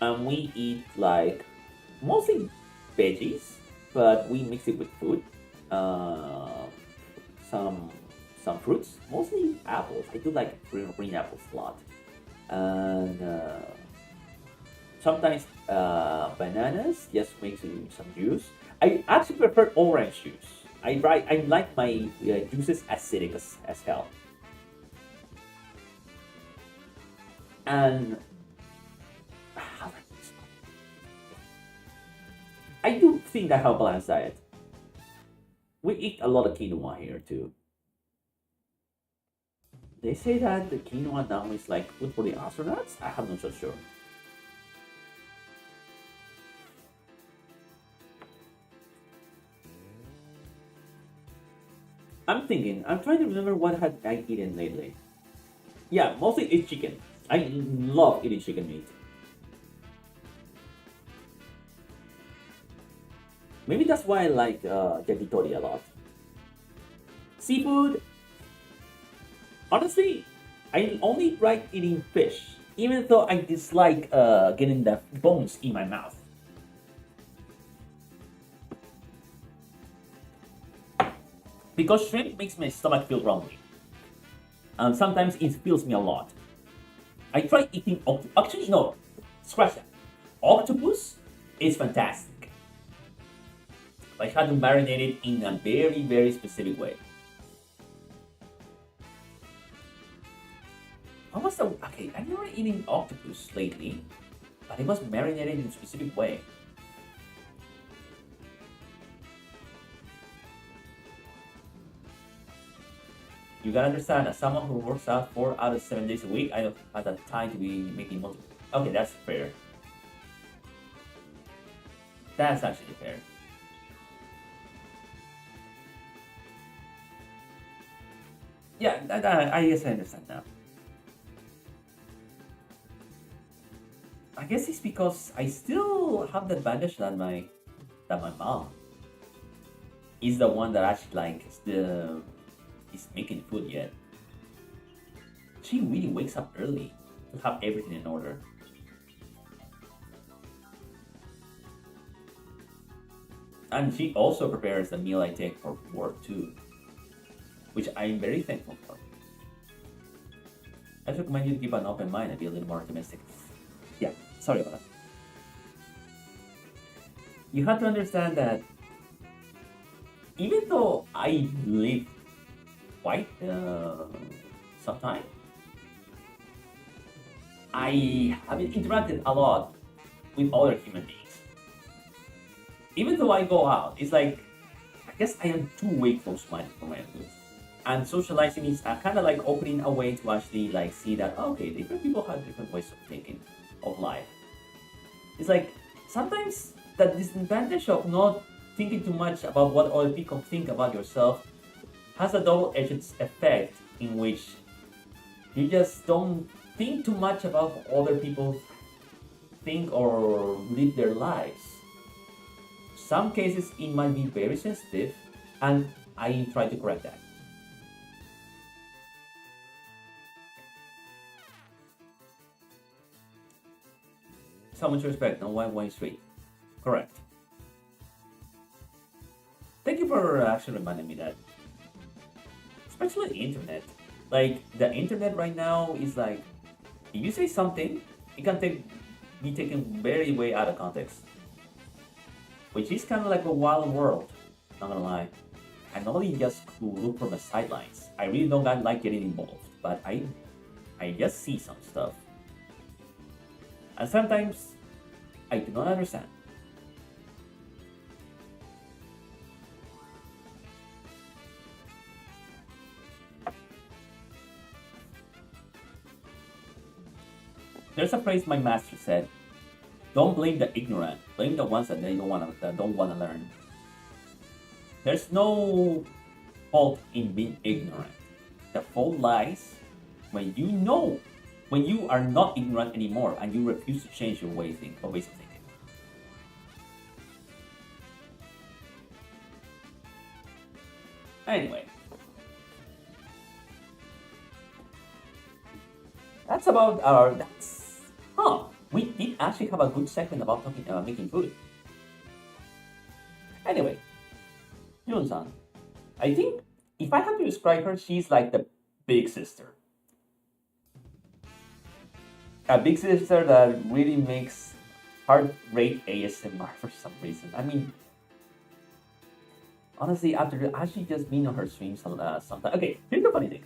and we eat like mostly veggies, but we mix it with food. Some fruits, mostly apples. I do like green apples a lot, and sometimes bananas. Just mix it with some juice. I actually prefer orange juice. I like my juices acidic as hell, and I do think I have a balanced diet. We eat a lot of quinoa here too. They say that the quinoa now is like food for the astronauts. I'm not so sure. I'm trying to remember what had I eaten lately. Yeah, mostly eat chicken. I love eating chicken meat. Maybe that's why I like yakitori a lot. Seafood, honestly, I only like eating fish, even though I dislike getting the bones in my mouth. Because shrimp makes my stomach feel grumbly. And sometimes it fills me a lot. I tried eating octopus. Actually, no, scratch that. Octopus is fantastic. I had to marinate it in a very, very specific way. What was the okay? I never eaten octopus lately, but it was marinated in a specific way. You gotta understand, as someone who works out 4 out of 7 days a week, I don't have the time to be making multiple. Okay, that's fair. That's actually fair. Yeah, I guess I understand now. I guess it's because I still have the advantage that my mom is the one that actually like is making food yet. She really wakes up early to have everything in order. And she also prepares the meal I take for work too, which I'm very thankful for. I recommend you to keep an open mind and be a little more optimistic. Yeah, sorry about that. You have to understand that even though I live quite some time, I haven't interacted a lot with other human beings. Even though I go out, it's like I guess I am too way close-minded for my own good. And socializing is kind of like opening a way to actually like see that okay, different people have different ways of thinking of life. It's like sometimes the disadvantage of not thinking too much about what other people think about yourself has a double-edged effect in which you just don't think too much about what other people think or live their lives. Some cases it might be very sensitive, and I try to correct that. So much respect, no one street. Correct. Thank you for actually reminding me that. Especially the internet. Like the internet right now is like if you say something, it can be taken very way out of context. Which is kind of like a wild world, not gonna lie. I normally just look from the sidelines. I really don't like getting involved, but I just see some stuff. And sometimes I do not understand. There's a phrase my master said: "Don't blame the ignorant. Blame the ones that don't wanna learn." There's no fault in being ignorant. The fault lies when when you are not ignorant anymore and you refuse to change your ways of thinking. Anyway, that's about our. We did actually have a good segment about talking about making food. Anyway, Yun-san, I think if I had to describe her, she's like the big sister. A big sister that really makes heart rate ASMR for some reason. I mean, honestly, after actually just being on her streams sometimes. Okay, here's the funny thing.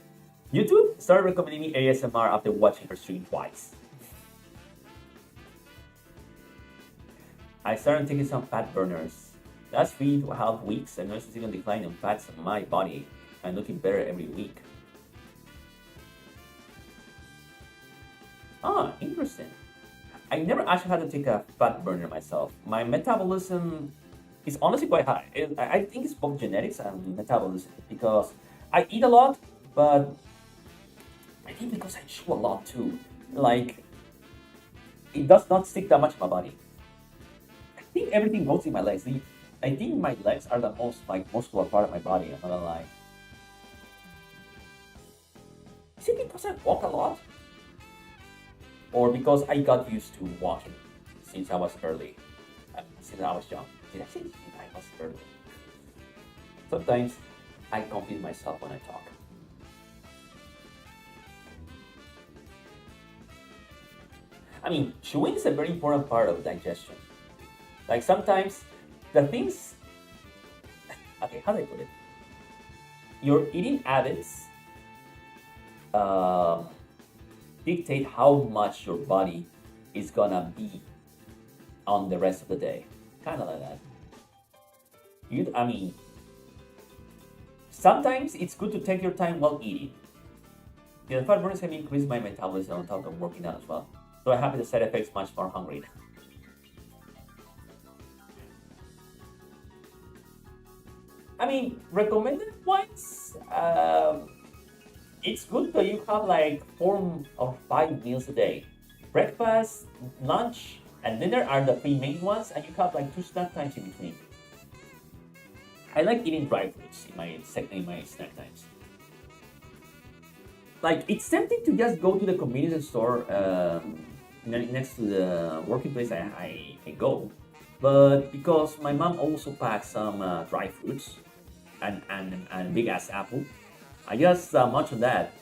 YouTube started recommending me ASMR after watching her stream twice. I started taking some fat burners. Last 3.5 weeks, I noticed a significant decline in fats in my body and looking better every week. Ah, interesting. I never actually had to take a fat burner myself. My metabolism is honestly quite high. I think it's both genetics and metabolism because I eat a lot, but I think because I chew a lot too. Like, it does not stick that much in my body. I think everything goes in my legs. I think my legs are the most like muscular part of my body. I'm not gonna lie. Is it because I walk a lot, or because I got used to walking since I was early, since I was young? Did I say since I was early? Sometimes I confuse myself when I talk. I mean, chewing is a very important part of digestion. Like sometimes the things, okay, how do I put it? Your eating habits dictate how much your body is gonna be on the rest of the day. Kind of like that. I mean, sometimes it's good to take your time while eating. The fat burners can increase my metabolism on top of working out as well. So I have the side effects much more hungry. I mean, recommended ones. It's good that you have like 4 or 5 meals a day. Breakfast, lunch, and dinner are the 3 main ones, and you have like 2 snack times in between. I like eating dry fruits in my snack times. Like it's tempting to just go to the convenience store next to the working place I go, but because my mom also packs some dry fruits and big ass apple, I just munch on that.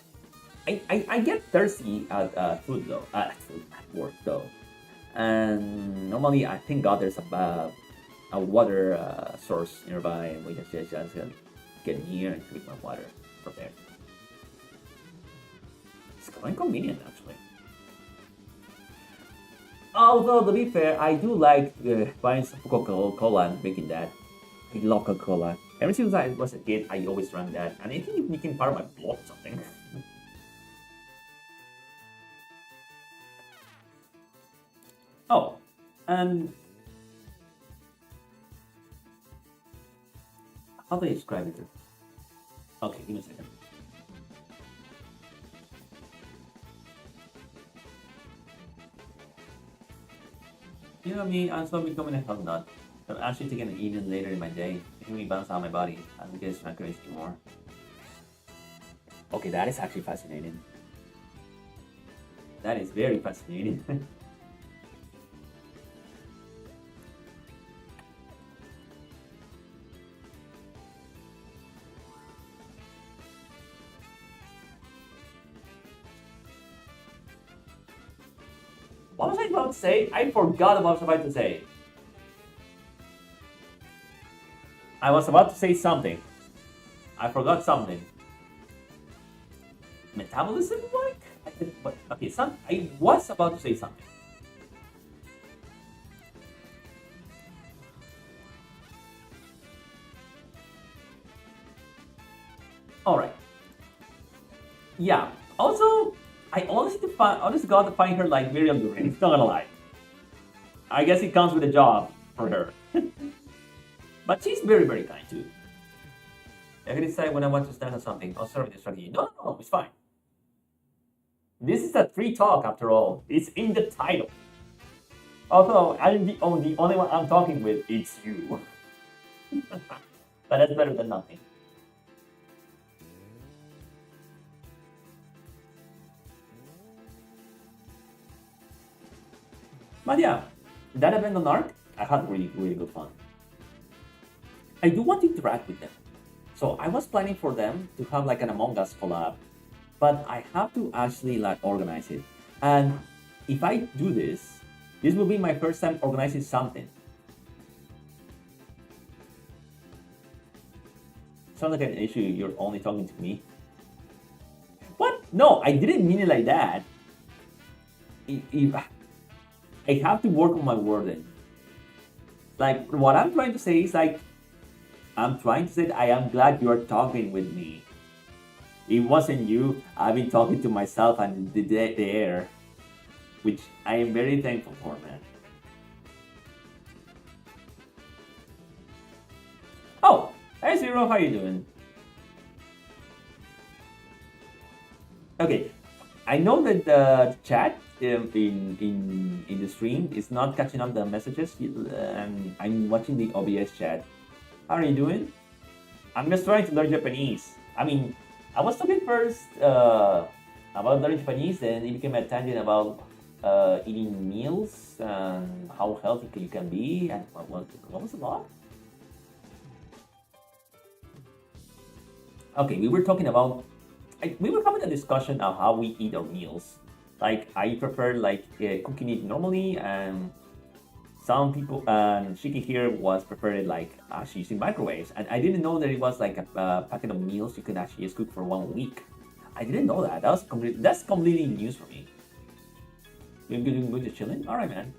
I get thirsty at food though, food at work though, and normally I thank God there's a water source nearby, and we just get near and drink my water from there. It's quite convenient actually. Although to be fair, I do like buying some Coca-Cola and drinking that. I love Coca-Cola. Ever since I was a kid, I always drank that, and I think it became part of my blood or something. Oh, and how do I describe it? Okay, give me a second. You know me, I'm slowly becoming a health nut. I'm actually taking an evening later in my day, making me bounce out my body and get not crazy anymore. Okay, that is actually fascinating. That is very fascinating. What was I about to say? I forgot what I was about to say. I was about to say something. I forgot something. Metabolism work? Okay, I was about to say something. Alright. Yeah. Also, I honestly got to find her like very alluring. Not gonna lie. I guess it comes with a job for her. But she's very, very kind too. I can decide when I want to stand on something. Oh, sorry, distracting you. No, it's fine. This is a free talk after all. It's in the title. Although I'm the only one I'm talking with. It's you. But that's better than nothing. But yeah, that event on ARC, I had really, really good fun. I do want to interact with them. So I was planning for them to have like an Among Us collab, but I have to actually like organize it. And if I do this will be my first time organizing something. Sounds like an issue, you're only talking to me. What? No, I didn't mean it like that. If I have to work on my wording. Like, what I'm trying to say is like, I'm trying to say that I am glad you are talking with me. It wasn't you, I've been talking to myself and the air, which I am very thankful for, man. Oh, hey Zero, how you doing? Okay, I know that the chat in the stream is not catching up the messages. I'm watching the OBS chat. How are you doing? I'm just trying to learn Japanese. I mean, I was talking first about learning Japanese, then it became a tangent about eating meals and how healthy you can be, and what was the lot? Okay, we were talking about. We were having a discussion of how we eat our meals. Like I prefer like cooking it normally, and some people and Shiki here was preferred like actually using microwaves, and I didn't know that it was like a packet of meals you can actually just cook for 1 week. I didn't know that. That's completely news for me. You're doing good, just chilling. All right, man.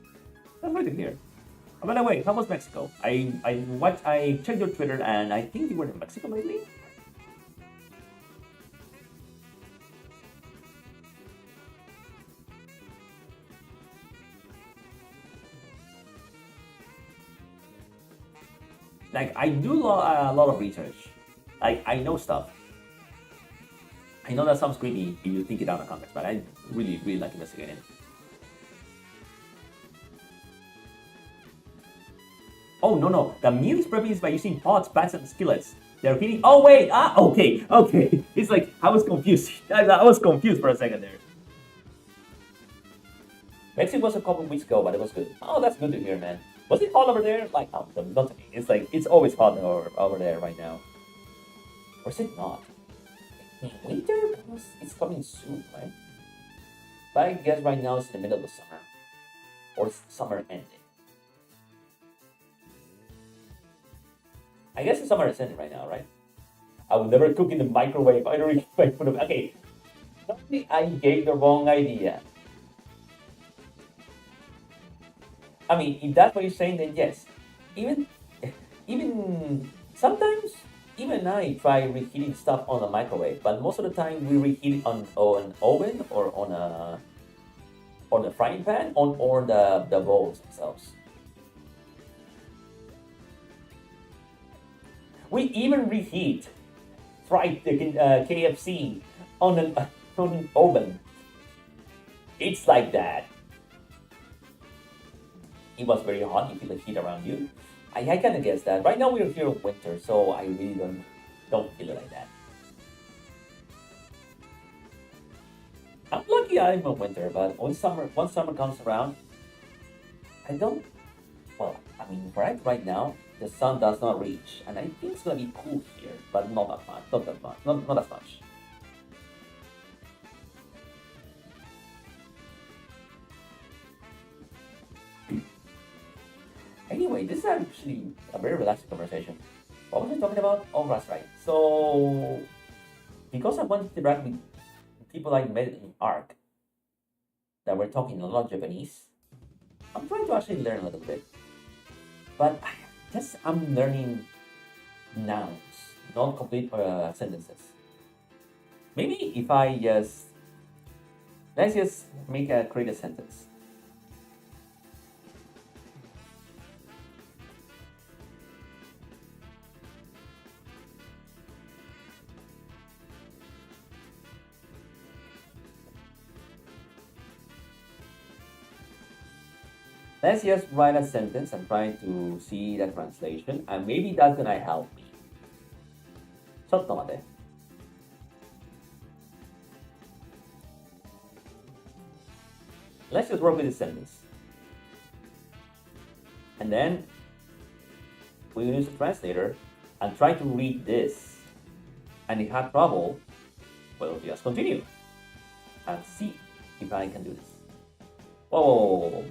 That's great to hear. Oh, by the way, how was Mexico? I checked your Twitter, and I think you were in Mexico lately. Like I do a lot of research. Like I know stuff. I know that sounds creepy if you think it out of context, but I really, really like investigating. Oh no, the meal is prepping is by using pots, pans, and skillets. They're heating. Oh wait, okay. It's like I was confused. I was confused for a second there. Mexico was a couple weeks ago, but it was good. Oh, that's good to hear, man. Was it hot over there? Like, oh, not to me. It's like it's always hot over there right now. Or is it not? In winter, because it's coming soon, right? But I guess right now it's in the middle of the summer, or summer ending. I guess the summer is ending right now, right? I would never cook in the microwave. I don't really put it. Okay, probably I gave the wrong idea. I mean, if that's what you're saying, then yes. Even, even sometimes, even I try reheating stuff on a microwave, but most of the time we reheat it on an oven or on a frying pan or the bowls themselves. We even reheat fried KFC on an oven. It's like that. It was very hot. You feel the heat around you. I kind of guess that. Right now we're here in winter, so I really don't feel it like that. I'm lucky I'm in winter, but once summer comes around, I don't. Well, I mean, right now the sun does not reach, and I think it's gonna be cool here, but not that much. Not that much. Not as much. Anyway, this is actually a very relaxing conversation. What was I talking about? Oh, that's right. So, because I wanted to interact with people I met in ARC that were talking a lot of Japanese, I'm trying to actually learn a little bit. But I'm learning nouns, not complete sentences. Maybe if let's just create a sentence. Let's just write a sentence and try to see the translation, and maybe that's gonna help me. ちょっと待って. Let's just work with this sentence. And then we use a translator and try to read this. And if you have trouble, we'll just continue and see if I can do this. Whoa.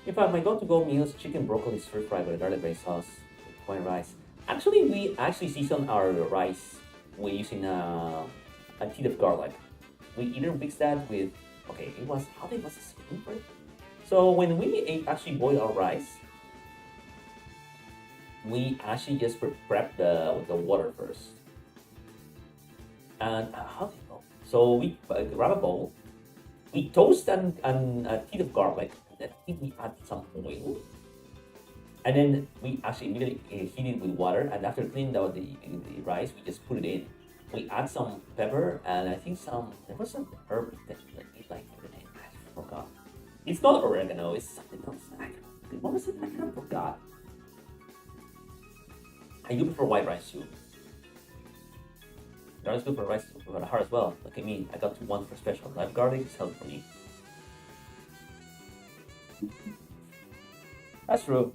In fact, my go-to-go meals: chicken, broccoli, stir-fried with garlic-based sauce, with white rice. Actually, we season our rice we're using a teat of garlic. We either mix that with how they was seasoning for it. So when we actually boil our rice, we actually just prep the water first. And how do you know? So we grab a bowl, we toast a teat of garlic. I think we add some oil, And then we actually immediately heat it with water. And after cleaning out the rice, we just put it in. We add some pepper and I think there was some herb that we like the name. I forgot. It's not oregano. It's something else. What was it? I kind of forgot. I do prefer white rice too. Garlic soup for rice is super hard as well. Look at me. I got one for special. Live garlic is healthy for me. That's true.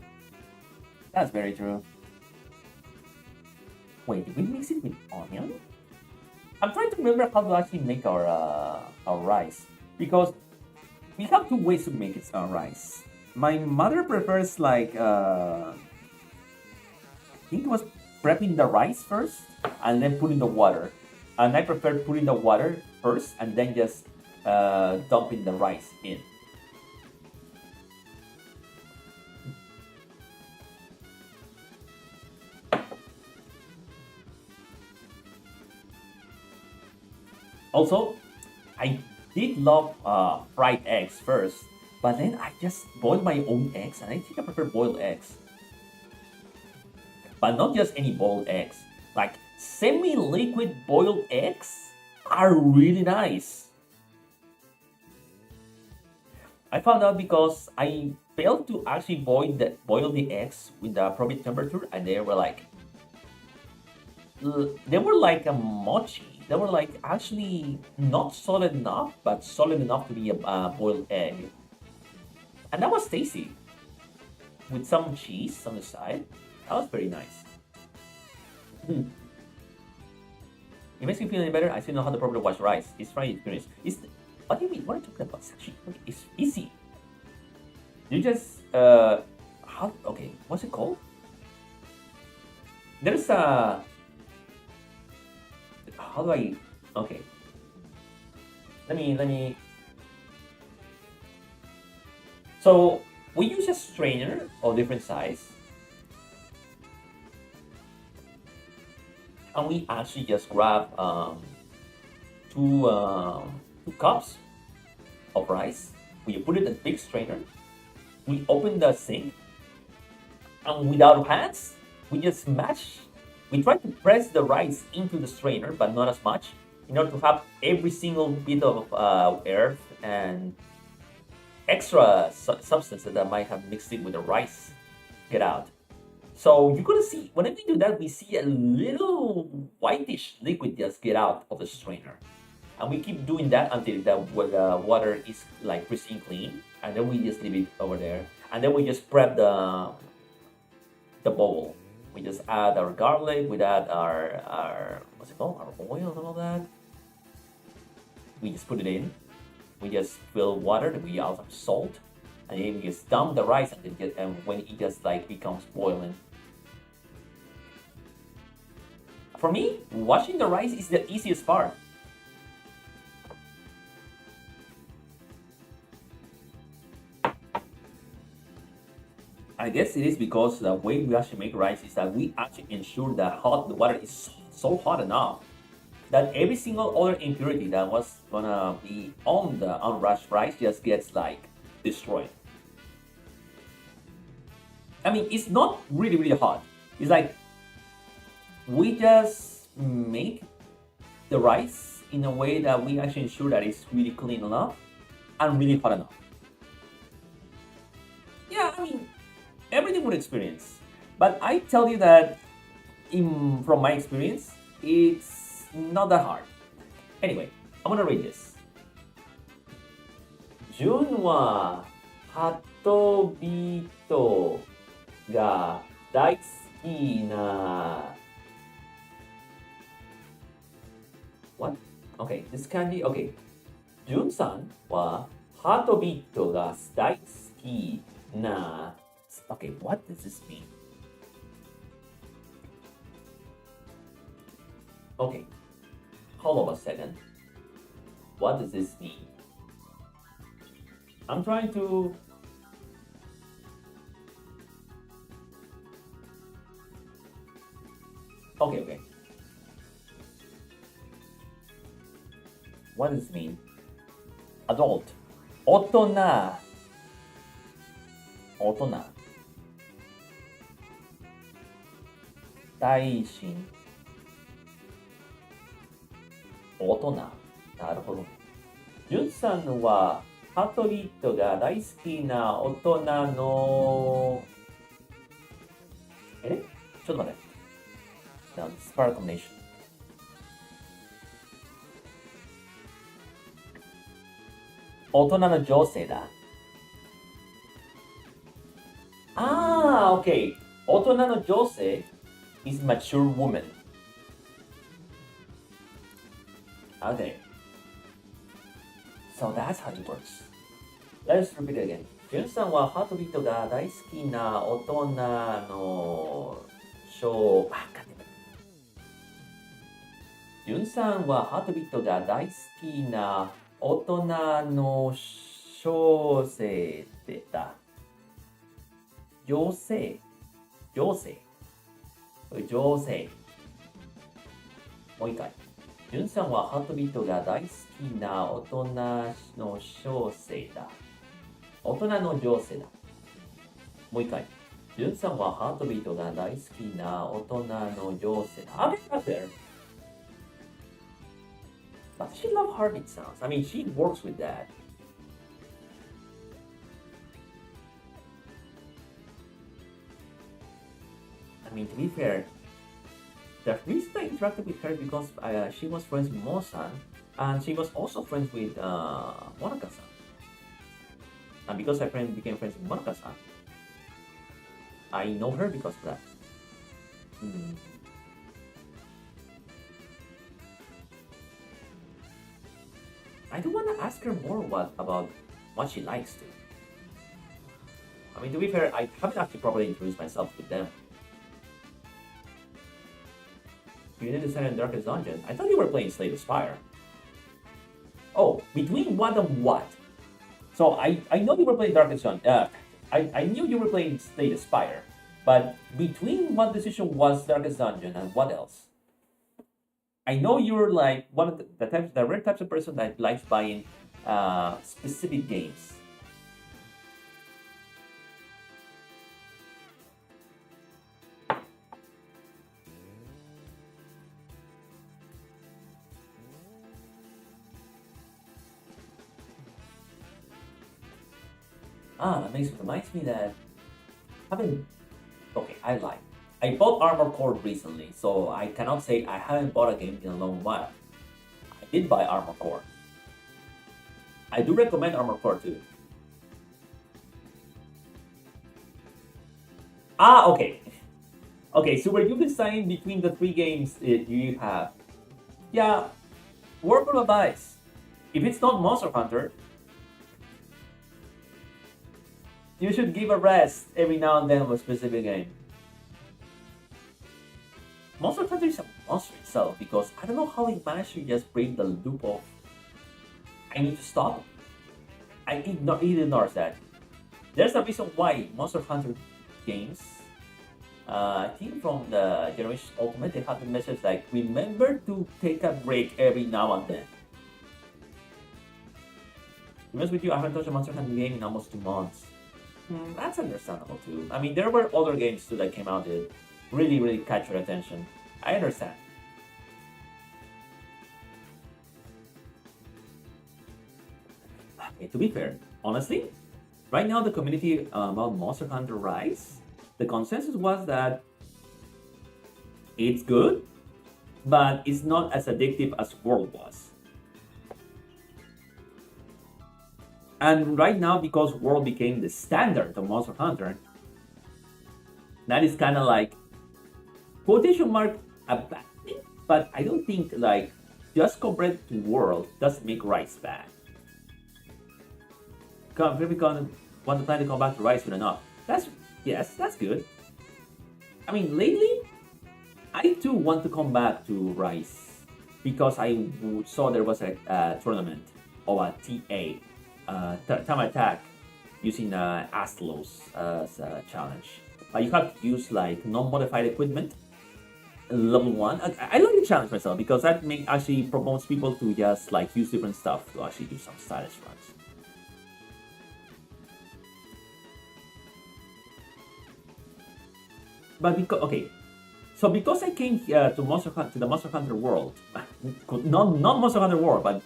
That's very true. Wait, did we mix it with onion? I'm trying to remember how to actually make our rice, because we have two ways to make it rice. My mother prefers like I think it was prepping the rice first and then putting the water, and I prefer putting the water first and then just dumping the rice in. Also, I did love fried eggs first, but then I just boiled my own eggs, and I think I prefer boiled eggs. But not just any boiled eggs. Like semi-liquid boiled eggs are really nice. I found out because I failed to actually boil the eggs with the appropriate temperature, and they were like a mochi. They were like actually not solid enough, but solid enough to be a boiled egg. And that was tasty. With some cheese on the side. That was very nice. It makes me feel any better. I still know how to properly wash rice. It's frying experience. What do you mean? What are you talking about? It's actually, it's easy. You just, what's it called? There's a, okay. Let me, so we use a strainer of different size. And we actually just grab two cups of rice. We put it in a big strainer. We open the sink, and without hands, we just mash. We try to press the rice into the strainer, but not as much, in order to have every single bit of earth and extra substance that might have mixed it with the rice get out. So you're gonna see, whenever we do that, we see a little whitish liquid just get out of the strainer. And we keep doing that until the water is like pristine clean. And then we just leave it over there. And then we just prep the bowl. We just add our garlic, we add our what's it called? Our oil and all that. We just put it in. We just fill water, we add some salt. And then we just dump the rice and when it just like becomes boiling. For me, washing the rice is the easiest part. I guess it is because the way we actually make rice is that we actually ensure that the water is so hot enough that every single other impurity that was gonna be on the unrashed rice just gets like destroyed. I mean, it's not really, really hot. It's like we just make the rice in a way that we actually ensure that it's really clean enough and really hot enough. Yeah, I mean, everything with experience. But I tell you that from my experience, it's not that hard. Anyway, I'm gonna read this. Jun wa hato bito ga daisuki na. What? Okay, this candy. Okay. Jun-san wa hato bito ga daisuki na. Okay, what does this mean? Okay, hold on a second. What does this mean? I'm trying to... Okay. What does this mean? Adult. Otona. 大臣、大人。なるほど。じゅんさんはハートビートが大好きな大人の、ちょっと待って。スパーコンビネーション。大人の女性だ。OK。大人の女性 is mature woman. Okay. So that's how it works. Let's repeat it again. ジュンさんはハートビートが大好きな大人のジュンさんはハートビートが大好きな大人の小生だ。女性。もう一回。ジュンさんはハートビートが大好きな大人の小生だ。大人の女性だ。もう一回。ジュンさんはハートビートが大好きな大人の女性だ。Okay, got there. But she loves heartbeat sounds. I mean, she works with that. I mean, to be fair, the reason I interacted with her because she was friends with Mo-san, and she was also friends with Monaka-san. And because I became friends with Monaka-san, I know her because of that. I do want to ask her more about what she likes to. I mean, to be fair, I haven't actually properly introduced myself with them. You didn't decide on Darkest Dungeon. I thought you were playing Slay the Spire. Oh, between what and what? So I know you were playing Darkest Dungeon. I knew you were playing Slay the Spire. But between what decision was Darkest Dungeon and what else? I know you're like one of the rare types of person that likes buying specific games. That reminds me that okay, I lied. I bought Armored Core recently, so I cannot say I haven't bought a game in a long while. I did buy Armored Core. I do recommend Armored Core too. Okay. Okay, so were you deciding between the three games you have? Yeah, word of advice. If it's not Monster Hunter, you should give a rest every now and then of a specific game. Monster Hunter is a monster itself because I don't know how it managed to just break the loop of I need to stop. It ignores that. There's a reason why Monster Hunter games, I think from the Generation Ultimate, they have the message like, remember to take a break every now and then. To be honest with you, I haven't touched a Monster Hunter game in almost 2 months. That's understandable too. I mean, there were other games too that came out that really catch your attention. I understand. Okay, to be fair, honestly, right now the community about Monster Hunter Rise, the consensus was that it's good, but it's not as addictive as World was. And right now, because World became the standard of Monster Hunter, that is kind of like, quotation mark, a bad thing. But I don't think like, just compared to World doesn't make Rise bad. Everyone want to plan to come back to Rise soon enough. Yes, that's good. I mean, lately, I too want to come back to Rise because I saw there was a tournament of a TA, time attack, using Astlos as a challenge. You have to use like non-modified equipment, level 1. I like the challenge myself because that actually promotes people to just like use different stuff to actually do some stylish runs. But because, okay, So because I came to the Monster Hunter world, not Monster Hunter world, but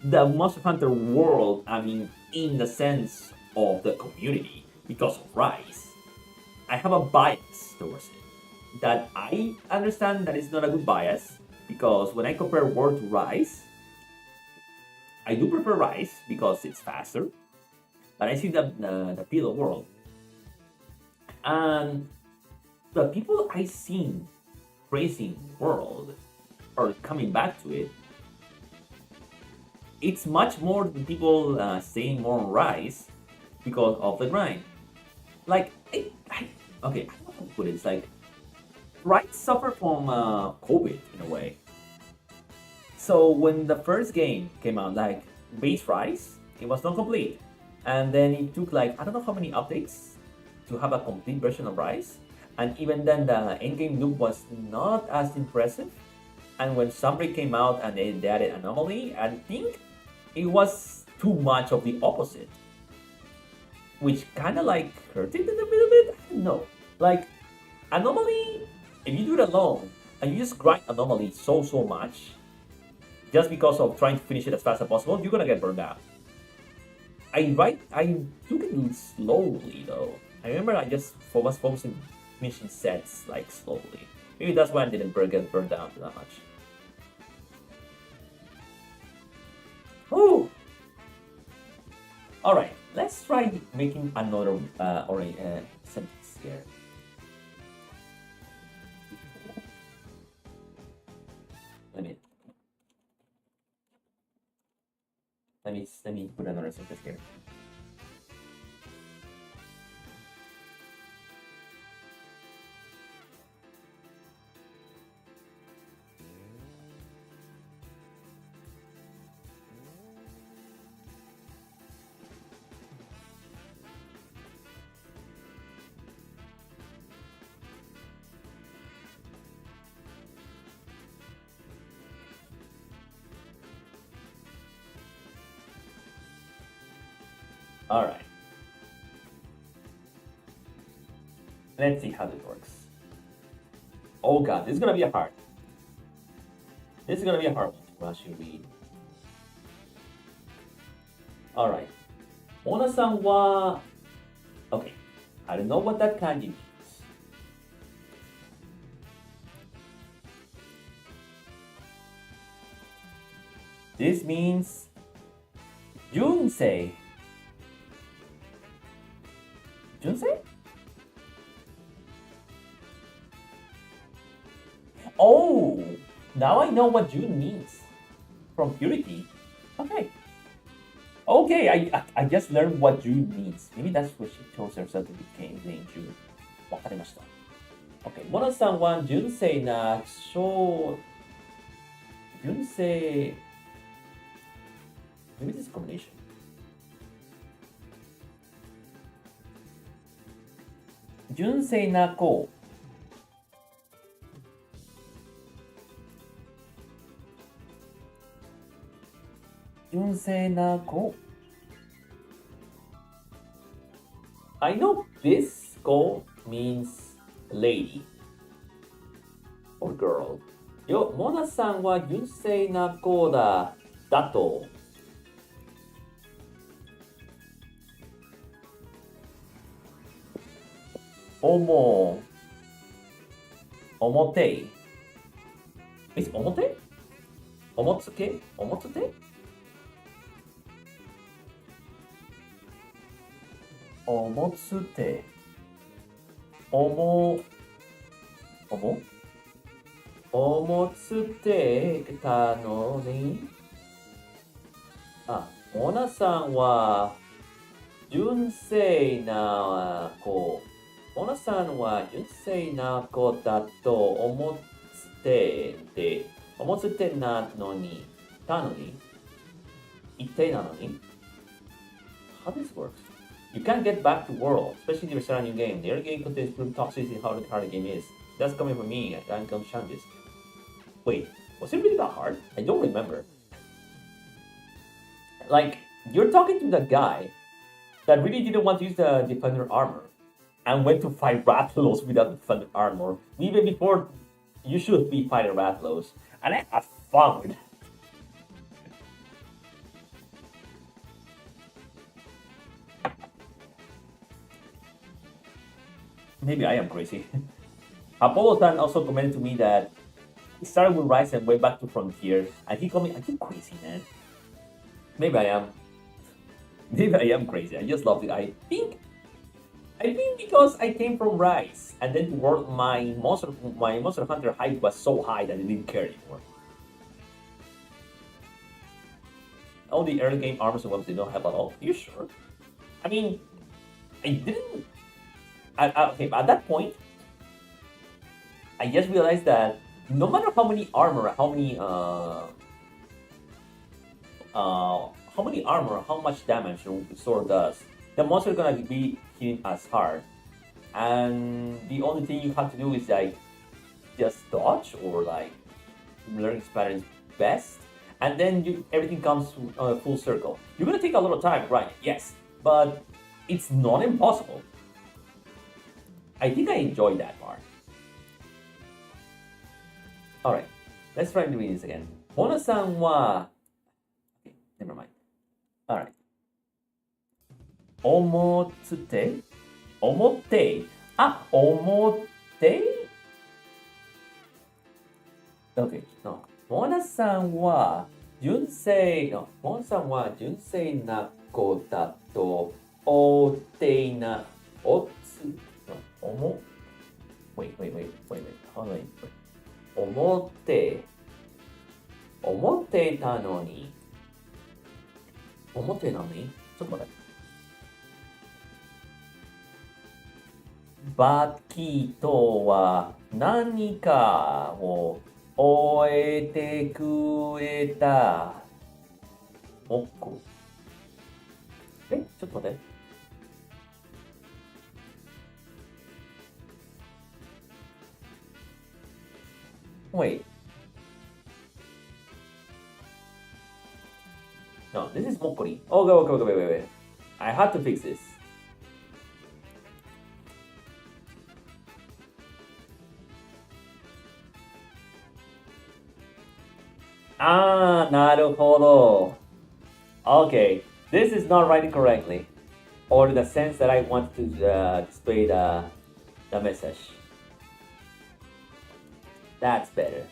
the Monster Hunter world. I mean, in the sense of the community, because of Rise, I have a bias towards it. That I understand that it's not a good bias because when I compare World to Rise, I do prefer Rise because it's faster, but I see the appeal of World. And the people I seen praising World or coming back to it, it's much more than people saying more on Rise because of the grind. Like, okay, I don't know how to put it. It's like Rise suffered from COVID in a way. So when the first game came out, like base Rise, it was not complete, and then it took like I don't know how many updates to have a complete version of Rise, and even then the endgame loop was not as impressive. And when Sunbreak came out and they added Anomaly, I think it was too much of the opposite, which kind of like hurt it a little bit. I don't know. Like Anomaly, if you do it alone and you just grind Anomaly so much, just because of trying to finish it as fast as possible, you're gonna get burned out. I took it slowly though. I remember I just was focusing finishing sets like slowly. Maybe that's why I didn't get burned down that much. Oh! Alright, let's try making another sentence here. Let me put another sentence here. Alright. Let's see how this works. Oh god, this is gonna be a hard. This is gonna be a hard one to actually read. Alright. Mona-san wa... Okay. I don't know what that kanji means. This means Junsei. Junsei? Oh, now I know what June means. From Purity. Okay. Okay, I just learned what June means. Maybe that's where she chose herself to become named June. わかりました。Okay, Mona-san wa Junsei na Junsei... Maybe this is a combination. Junsei na ko. Junsei na ko. I know this ko means lady or girl. Yo, Mona-san wa Junsei na ko da dato. Omote. Is omote? Omotsuke? Omotsute? Omotsute. Omotsute ta no ni? Ah, Mona-san wa Junsei na ko. Mona-san wa Junsei na ko da to omotsute de omotsute na no ni ta no ni ite na no ni. How this works? You can't get back to world, especially if you start a new game. The early game contains proof toxicity how hard the game is. That's coming from me. I can't come challenges. Wait, was it really that hard? I don't remember. Like, you're talking to that guy that really didn't want to use the defender armor and went to fight Rathalos without defender armor, even before you should be fighting Rathalos. And I have fun with that. Maybe I am crazy. Apollo-san also commented to me that he started with Rise and went back to Frontier. And he told me, are you crazy, man? Maybe I am. Maybe I am crazy. I just love it. I think because I came from Rise, and then toward my Monster Hunter hype was so high that I didn't care anymore. All the early game armors and weapons they don't have at all. Are you sure? I mean, I didn't. Okay, at that point, I just realized that no matter how many armor, how much damage your sword does, the monster is gonna be hitting as hard. And the only thing you have to do is like just dodge or like learn its patterns best, and then everything comes full circle. You're gonna take a lot of time, right? Yes, but it's not impossible. I think I enjoyed that part. Alright, let's try to read this again. Mona-san wa... Okay, never mind. Alright. Omotte? Omotte? Ah, omotte? Okay, no. Mona-san wa junsei... No, Mona-san wa junsei na ko da to otte na... Otsu... No, Wait. How do I... 思ってたのにちょっと待ってバキとは何かを終えてくれたおっこちょっと待ってWait. No, this is Mokori. Okay, wait. I have to fix this. Ah, なるほど. Okay, this is not writing correctly. Or in the sense that I want to display the message. That's better.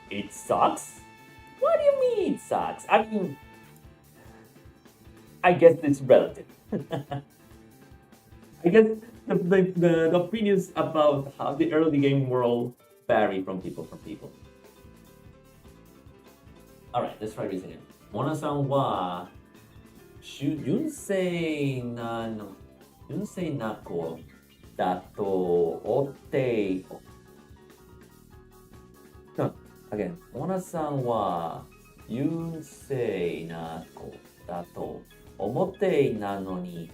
It sucks? What do you mean it sucks? I mean, I guess it's relative. I guess the opinions about how the early game world vary from people. Alright, let's try this again. Mona-san wa yunsei na ko da to otte Again, Mona-san wa yunsei na ko da to omotte ta no ni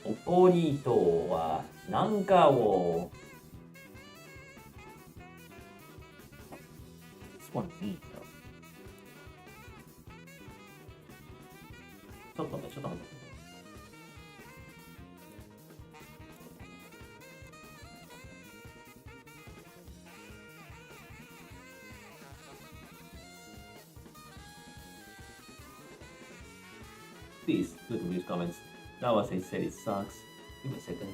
okori to wa nanka wo This one neat though. ちょっと待って。Please do the news comments. Now as I said, it sucks. Give me a second.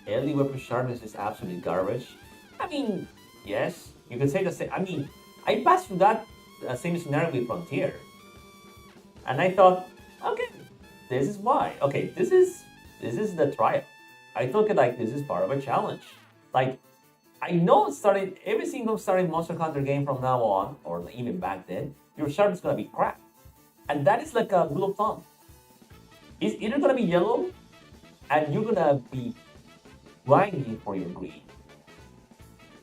Early weapon sharpness is absolutely garbage. I mean, yes, you could say the same. I mean, I passed through that same scenario with Frontier. And I thought, okay, this is why. Okay, this is the trial. I took it like this is part of a challenge. Like, I know every single starting Monster Hunter game from now on, or even back then, your sharp is gonna be crap. And that is like a rule of thumb. It's either gonna be yellow, and you're gonna be grinding for your green.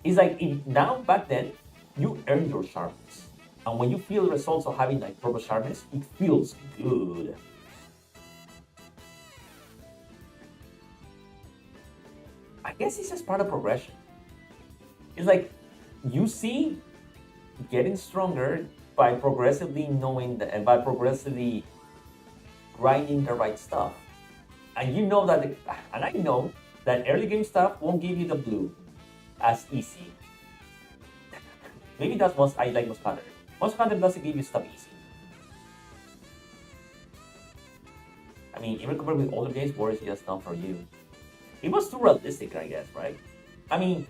It's like now back then, you earn your sharpness. And when you feel the results of having like proper sharpness, it feels good. I guess it's just part of progression. It's like you see getting stronger by progressively knowing and by progressively grinding the right stuff. And you know that, and I know that early game stuff won't give you the blue as easy. Maybe that's what I like Monster Hunter. Monster Hunter doesn't give you stuff easy. I mean, even compared with older games, War is just not for you. It was too realistic, I guess, right? I mean,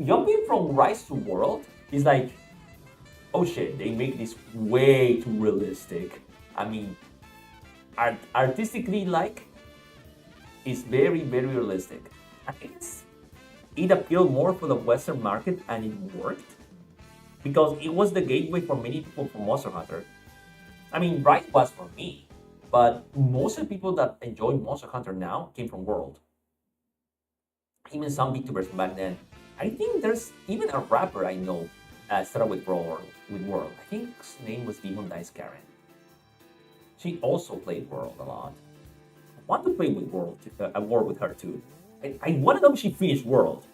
jumping from Rise to World is like, oh shit, they make this way too realistic. I mean, artistically, like, it's very, very realistic. I guess it appealed more for the Western market and it worked because it was the gateway for many people for Monster Hunter. I mean, Rise was for me, but most of the people that enjoy Monster Hunter now came from World. Even some VTubers from back then. I think there's even a rapper I know started with World. I think his name was Demon Dice Karen. She also played World a lot. I want to play with World, World with her too. I want to know if she finished World.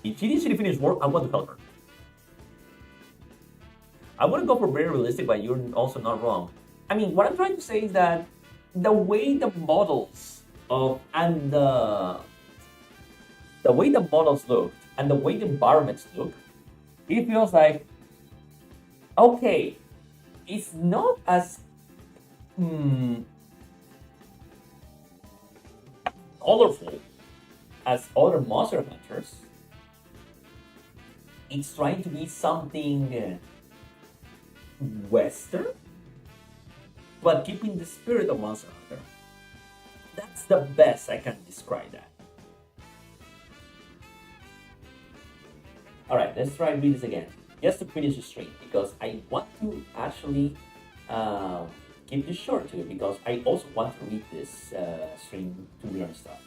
If she didn't finish World, I want to help her. I wouldn't go for very realistic, but you're also not wrong. I mean, what I'm trying to say is that the way the models and the way the models look and the way the environments look, it feels like, okay, it's not as colorful as other Monster Hunters. It's trying to be something Western, but keeping the spirit of Monster Hunter. That's the best I can describe that. Alright, let's try and read this again. Just to finish the stream, because I want to actually keep this short too, because I also want to read this stream to learn stuff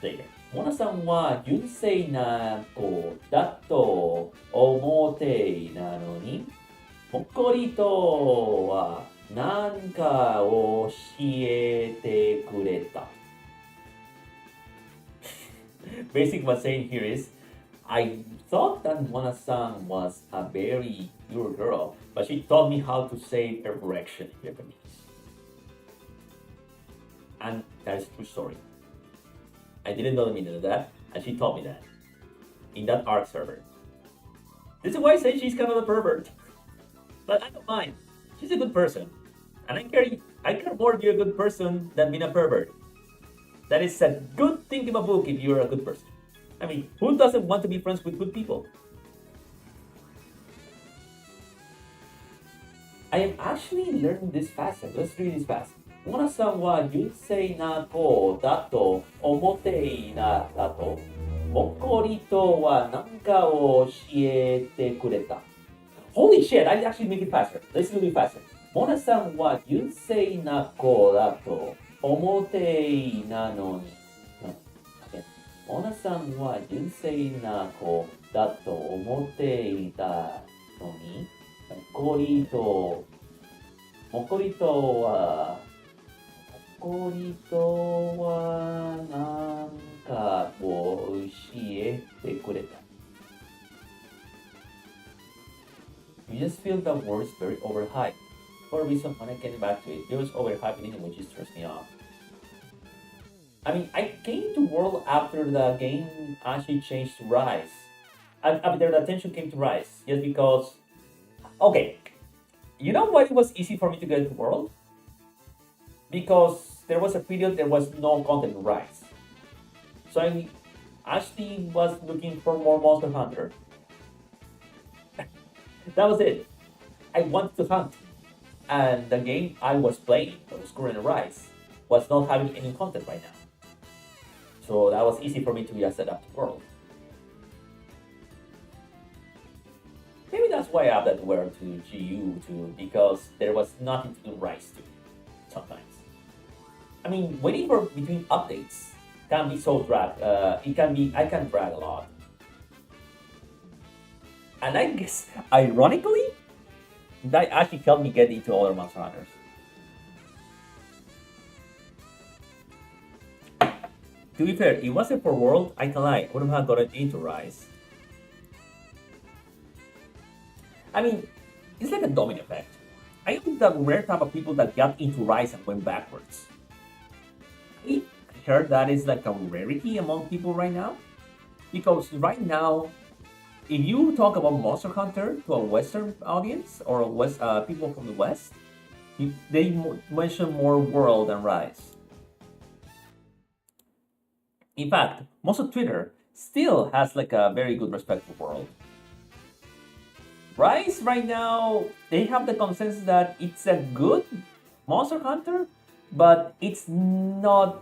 later. モナさんは純正な子だと思っていなのに、もっこりとは何か教えてくれた。Basically what I'm saying here is, I thought that Mona-san was a very pure girl, but she taught me how to say erection in Japanese. And that is a true story. I didn't know the meaning of that, and she taught me that in that ARC server. This is why I say she's kind of a pervert. But I don't mind. She's a good person. And I care more if you're a good person than being a pervert. That is a good thing in a book if you're a good person. I mean, who doesn't want to be friends with good people? I am actually learning this faster. Let's read this fast. モナさんは純正な子だと思っていなだと、もっこりとは何かを教えてくれた。Holy shit, I actually make it faster. Let's do it faster. モナさんは純正な子だと思っていなのに。モナさんは純正な子だと思っていたのに、もっこりとはなんかを教えてくれた。You just feel the words very overhyped. For a reason, when I get back to it, it was overhyped in which just turns me off. I mean, I came to World after the game actually changed to Rise. After the attention came to Rise, just because... Okay, you know why it was easy for me to get to World? Because there was a period there was no content in Rise. So I actually was looking for more Monster Hunter. That was it. I wanted to hunt. And the game I was playing, that was current Rise, was not having any content right now. So that was easy for me to just set up the world. Maybe that's why I updated the world to GU too, because there was nothing to do Rise to sometimes. I mean, waiting for between updates can be so drag. I can drag a lot. And I guess, ironically, that actually helped me get into other Monster Hunters. To be fair, if it wasn't for World, I can lie, I wouldn't have gotten into Rise. I mean, it's like a domino effect. I am the rare type of people that got into Rise and went backwards. I heard that is like a rarity among people right now. Because right now, if you talk about Monster Hunter to a Western audience or people from the West, they mention more World than Rise. In fact, most of Twitter still has like a very good respect for World. Rise right now, they have the consensus that it's a good Monster Hunter, but it's not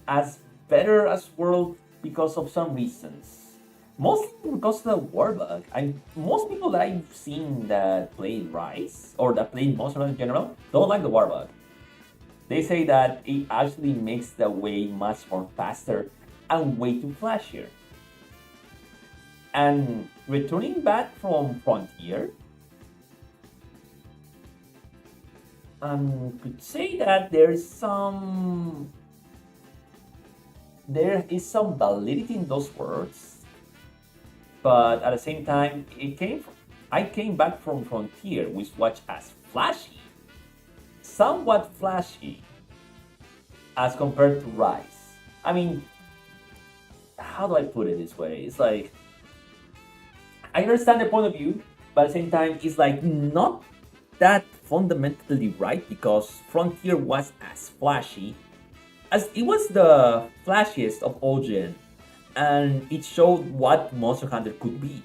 as better as World because of some reasons. Mostly because of the warbug. Most people that I've seen that play Rise or that play Monster Hunter in general don't like the warbug. They say that it actually makes the way much more faster and way too flashier. And returning back from Frontier, could say that there is some validity in those words, but at the same time, I came back from Frontier, which was as flashy, somewhat flashy, as compared to Rise. I mean, how do I put it this way? It's like, I understand the point of view, but at the same time, it's like not that fundamentally right because Frontier was as flashy as it was the flashiest of all gen, and it showed what Monster Hunter could be.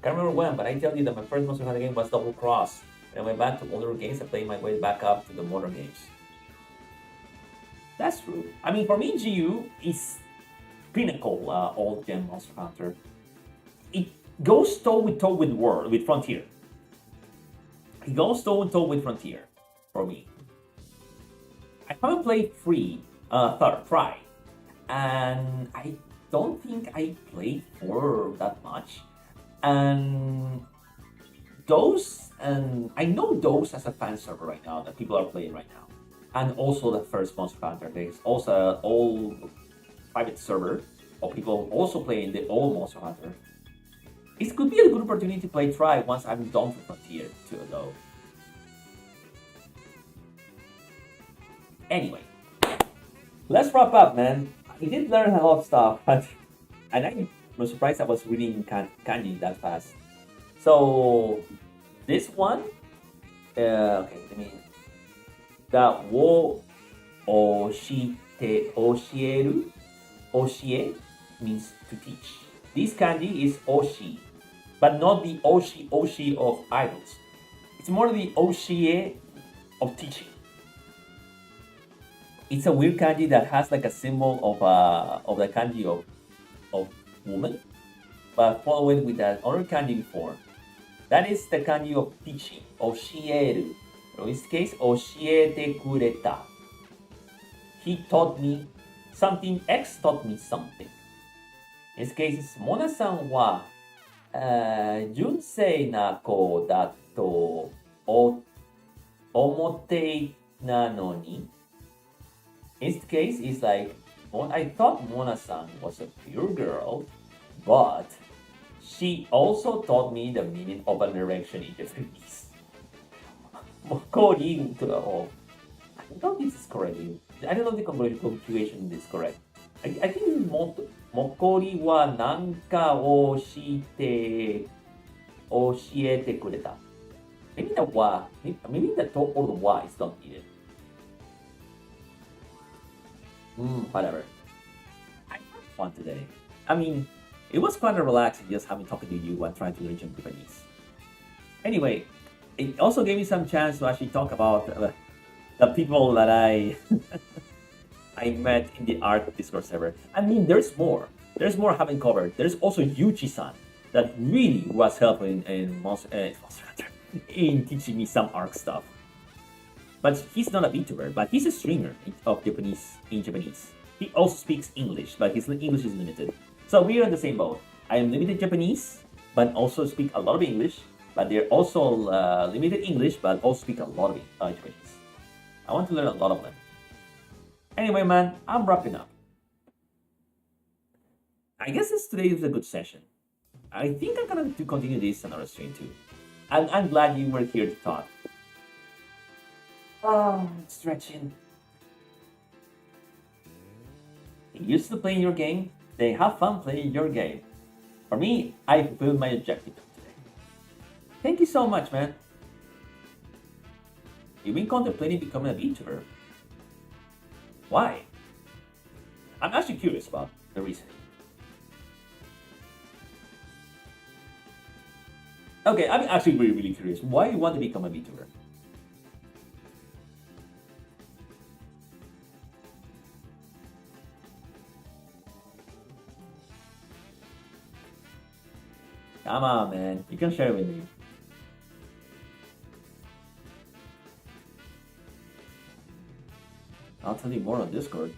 Can't remember when, but I tell you that my first Monster Hunter game was Double Cross, and I went back to older games and played my way back up to the modern games. That's true. I mean, for me, GU is pinnacle old gen Monster Hunter. It goes toe with Frontier. It goes toe and toe with Frontier for me. I haven't played Try, and I don't think I played 4 that much. And I know those as a fan server right now that people are playing right now, and also the first Monster Hunter. There's also an old private server of people also playing the old Monster Hunter. It could be a good opportunity to play Try once I'm done with Frontier too, though. Anyway, let's wrap up, man. I did learn a lot of stuff, and I was surprised I was reading kanji that fast. So, this one, okay, let me. The wo oshite oshieru. Oshie means to teach. This kanji is oshi, but not the oshi of idols. It's more the oshie of teaching. It's a weird kanji that has like a symbol of the kanji of woman, but followed with that other kanji before. That is the kanji of teaching, oshieru. In this case, oshiete kureta. He taught me something, X taught me something. In this case, it's Mona-san wa junsei na ko da to omotte na no ni. In this case, it's like, I thought Mona-san was a pure girl, but she also taught me the meaning of an erection in Japanese. Mokori to the whole. I don't know if this is correct. I don't know if the conjugation is correct. I think it's Mokori wa nanka o oshiete kureta. Maybe the wa, maybe the to or the wa is not needed. Whatever. I had fun today. I mean, it was kind of relaxing just having talking to you and trying to learn Japanese. Anyway, it also gave me some chance to actually talk about the people that I I met in the ARC Discord server. I mean, there's more. There's more I haven't covered. There's also Yuchi-san that really was helpful in Monster Hunter in teaching me some ARC stuff. But he's not a VTuber, but he's a streamer of Japanese in Japanese. He also speaks English, but his English is limited. So we are in the same boat. I am limited Japanese, but also speak a lot of English. But they're also limited English, but also speak a lot of Japanese. I want to learn a lot of them. Anyway, man, I'm wrapping up. I guess today is a good session. I think I'm gonna to continue this another stream too. I'm glad you were here to talk. Oh, stretching. You used to play your game, then have fun playing your game. For me, I fulfilled my objective today. Thank you so much, man. You've been contemplating becoming a VTuber. Why? I'm actually curious about the reasoning. Okay, I'm actually really, really curious. Why you want to become a VTuber? Come on, man. You can share it with me. I'll tell you more on Discord.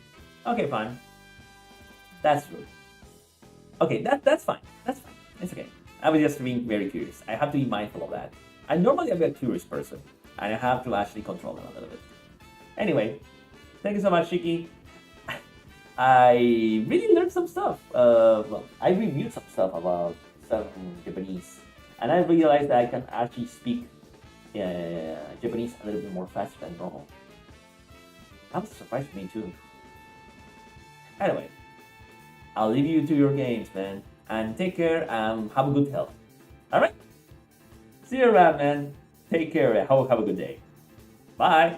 Okay, fine. That's true. Okay, that's fine. That's fine. It's okay. I was just being very curious. I have to be mindful of that. I normally am a curious person, and I have to actually control them a little bit. Anyway, thank you so much, Shiki. I really learned some stuff. Well, I reviewed some stuff about some Japanese, and I realized that I can actually speak Japanese a little bit more faster than normal. That was a surprise for me too. Anyway, I'll leave you to your games, man. And take care and have a good health. Alright? See you around, man. Take care. Have a good day. Bye.